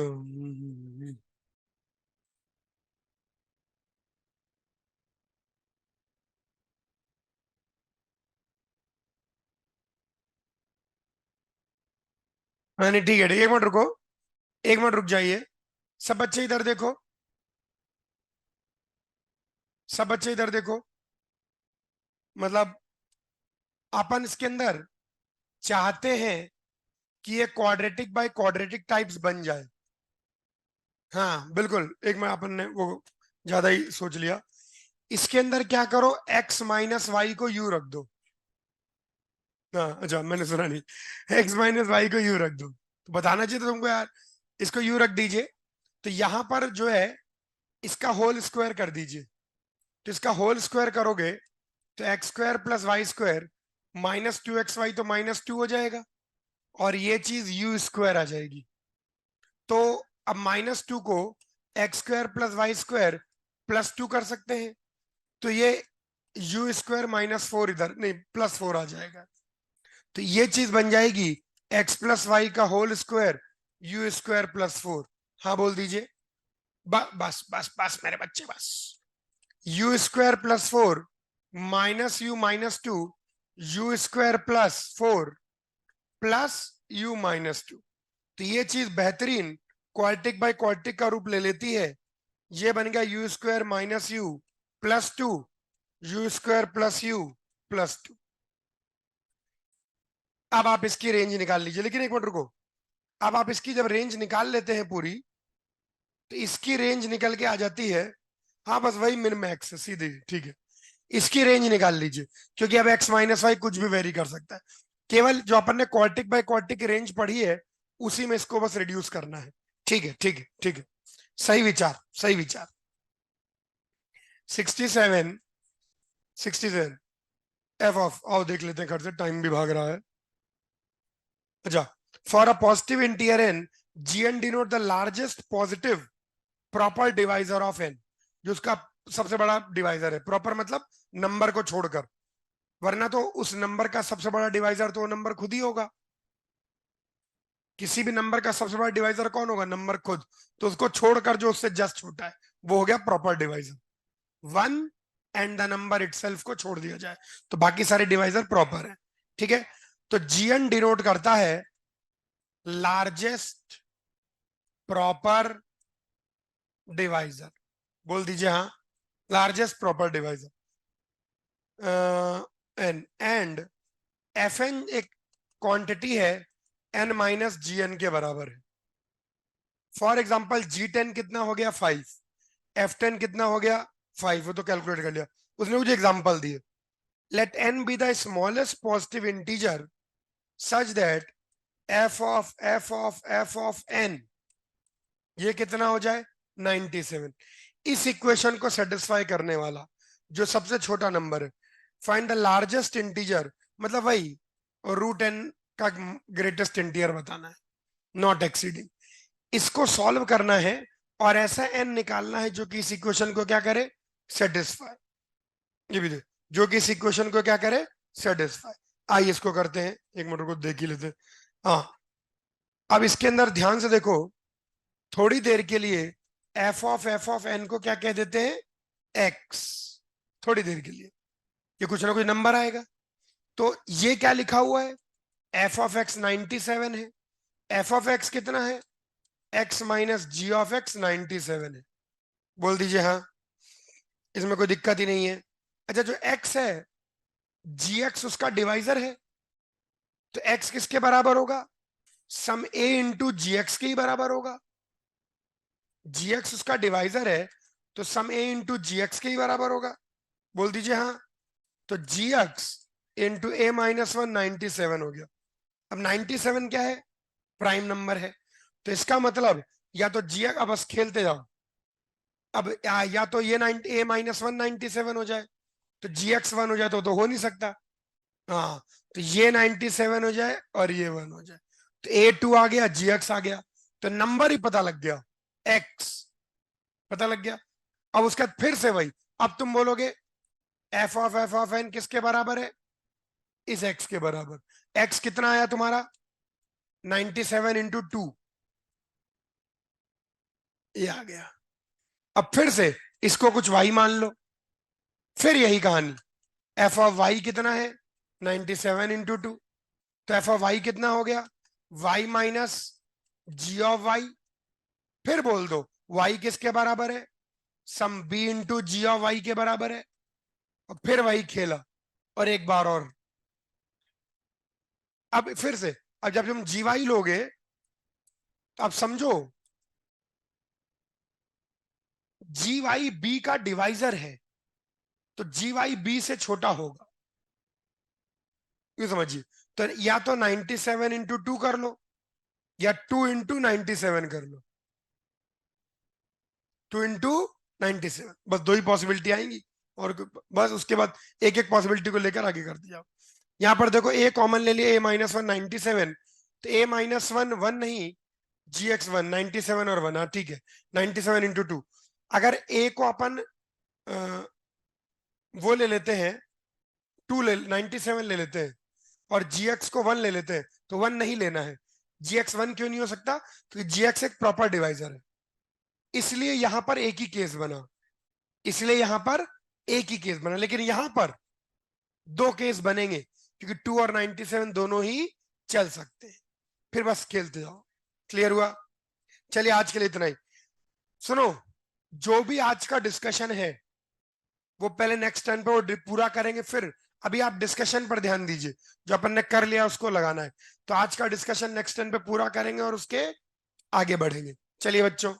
हाँ नहीं ठीक है ठीक है, एक मिनट रुको। एक मिनट रुक जाइए। सब बच्चे इधर देखो। सब बच्चे इधर देखो। मतलब अपन इसके अंदर चाहते हैं कि ये क्वाड्रेटिक बाय क्वाड्रेटिक टाइप्स बन जाए। हाँ बिल्कुल, एक मैं अपन ने वो ज्यादा ही सोच लिया। इसके अंदर क्या करो, x माइनस वाई को यू रख दो। हाँ अच्छा, मैंने सुना नहीं। x माइनस वाई को यू रख दो, तो बताना चाहिए था तुमको यार। इसको यू रख दीजिए। तो यहां पर जो है, इसका होल स्क्वायर कर दीजिए। तो इसका होल स्क्वायर करोगे तो x square plus y square minus 2xy तो -2 हो जाएगा। और ये चीज यू स्क्वायर आ जाएगी। तो अब -2 को x square plus y square +2 कर सकते हैं। तो ये यू स्क्वायर -4 इधर नहीं, +4 आ जाएगा। तो ये चीज बन जाएगी एक्स प्लस वाई का होल स्क्वायर यू स्क्वायर +4। हाँ बोल दीजिए। बस बस बस मेरे बच्चे बस। You square +4 -u -2 you square +4 plus you -2। तो ये चीज बेहतरीन क्वाड्रेटिक बाय क्वाड्रेटिक का रूप ले लेती है। ये बन गया you square -u +2 you square +u +2। अब आप इसकी रेंज निकाल लीजिए, लेकिन एक मिनट रुको। अब आप इसकी जब रेंज निकाल लेते हैं पूरी, तो इसकी रेंज निकल के आ जाती है। हाँ बस वही मिन मैक्स है सीधी, ठीक है। इसकी रेंज निकाल लीजिए, क्योंकि अब x माइनस वाई कुछ भी वेरी कर सकता है। केवल जो अपन ने क्वाड्रेटिक बाय क्वाड्रेटिक की रेंज पढ़ी है, उसी में इसको बस रिड्यूस करना है। ठीक है ठीक है ठीक है। सही विचार, सही विचार। 67। 67। एफ ऑफ, आओ देख लेते हैं घर से, टाइम भी भाग रहा है। अच्छा, for a positive integer n, g n denote the largest positive proper divisor of n. जो उसका सबसे बड़ा डिवाइजर है, प्रॉपर मतलब नंबर को छोड़कर। वरना तो उस नंबर का सबसे बड़ा डिवाइजर तो वो नंबर खुद ही होगा। किसी भी नंबर का सबसे बड़ा डिवाइजर कौन होगा, नंबर खुद। तो उसको छोड़कर जो उससे जस्ट छोटा है, वो हो गया proper divisor. One and the number itself को छोड़ दिया जाए, तो बाकी सारे डिवाइजर प्रॉपर है। ठीक है। तो जीएन डिनोट करता है लार्जेस्ट प्रॉपर डिवाइजर। बोल दीजिए हाँ। Largest proper divisor n, and f n एक क्वांटिटी है, एन माइनस जी एन के बराबर है। फॉर एग्जाम्पल G10 कितना हो गया 5, F10 कितना हो गया 5, वो तो कैलकुलेट कर लिया। उसने मुझे एग्जाम्पल दिए। Let n be the smallest positive integer such that f of n ये कितना हो जाए 97। इस इक्वेशन को सेटिस्फाई करने वाला जो सबसे छोटा नंबर है, फाइंड द लार्जेस्ट इंटीजर, मतलब वही √n का ग्रेटेस्ट इंटीजर बताना है, नॉट एक्सीडिंग। इसको सॉल्व करना है और ऐसा एन निकालना है जो कि इस इक्वेशन को क्या करे, सेटिस्फाई। ये भी दे, जो कि इस इक्वेशन को क्या करे, सेटिस्फाई। आइए इसको करते हैं, एक मिनट को देख ही लेते हैं। हाँ, अब इसके अंदर ध्यान से देखो। थोड़ी देर के लिए f of n को क्या कह देते हैं, x। थोड़ी देर के लिए ये कुछ ना कुछ नंबर आएगा। तो ये क्या लिखा हुआ है, f(x) 97 है। f(x) कितना है, x माइनस g(x) 97 है। बोल दीजिए हाँ। इसमें कोई दिक्कत ही नहीं है। अच्छा, जो x है, gx उसका डिवाइजर है। तो x किसके बराबर होगा, सम a इंटू जी एक्स के ही बराबर होगा। gx उसका डिवाइजर है, तो सम a इंटू जी एक्स के ही बराबर होगा। बोल दीजिए हाँ। तो gx इंटू a-1 97 हो गया। अब 97 क्या है, प्राइम नंबर है। तो इसका मतलब या तो जी, अब बस खेलते जाओ। अब या तो ये a-1 97 हो जाए, तो gx 1 हो जाए तो हो नहीं सकता। हाँ, तो ये 97 हो जाए और ये 1 हो जाए, तो A2 आ गया, GX आ गया, तो नंबर ही पता लग गया, X पता लग गया। अब उसके बाद फिर से वही, अब तुम बोलोगे f(f(n) किसके बराबर है, इस X के बराबर। X कितना आया तुम्हारा, 97 इंटू 2, ये आ गया। अब फिर से इसको कुछ y मान लो, फिर यही कहानी, f(y) कितना है, 97 इंटू 2, तो f(y) कितना हो गया, y माइनस g(y), फिर बोल दो y किसके बराबर है, सम b इंटू g(y) के बराबर है, और फिर वही खेला, और एक बार और। अब फिर से, अब जब तुम gy लोगे तो अब समझो, gy b का डिवाइजर है, तो gy b से छोटा होगा, ये समझिए। तो या तो 97 इंटू 2 कर लो, या 2 इंटू 97 कर लो, 2 इंटू 97, बस दो ही पॉसिबिलिटी आएंगी, और बस उसके बाद एक एक पॉसिबिलिटी को लेकर आगे कर दिया। यहां पर देखो a कॉमन ले लिया, a-1 97, तो a-1 1 नहीं, gx1 97 और 1, हाँ ठीक है, 97 इंटू 2। अगर a को अपन वो ले लेते हैं, 97 ले लेते हैं, और gx को 1 ले लेते हैं, तो 1 नहीं लेना है। gx 1 क्यों नहीं हो सकता, क्योंकि gx एक प्रॉपर डिवाइजर है, इसलिए यहां पर एक ही केस बना, इसलिए यहां पर एक ही केस बना, लेकिन यहां पर दो केस बनेंगे, क्योंकि 2 और 97 दोनों ही चल सकते हैं। फिर बस खेलते जाओ। क्लियर हुआ? चलिए आज के लिए इतना ही। सुनो, जो भी आज का डिस्कशन है वो पहले नेक्स्ट टर्न पे वो पूरा करेंगे, फिर अभी आप डिस्कशन पर ध्यान दीजिए, जो अपन ने कर लिया उसको लगाना है। तो आज का डिस्कशन नेक्स्ट टर्न पे पूरा करेंगे और उसके आगे बढ़ेंगे। चलिए बच्चों।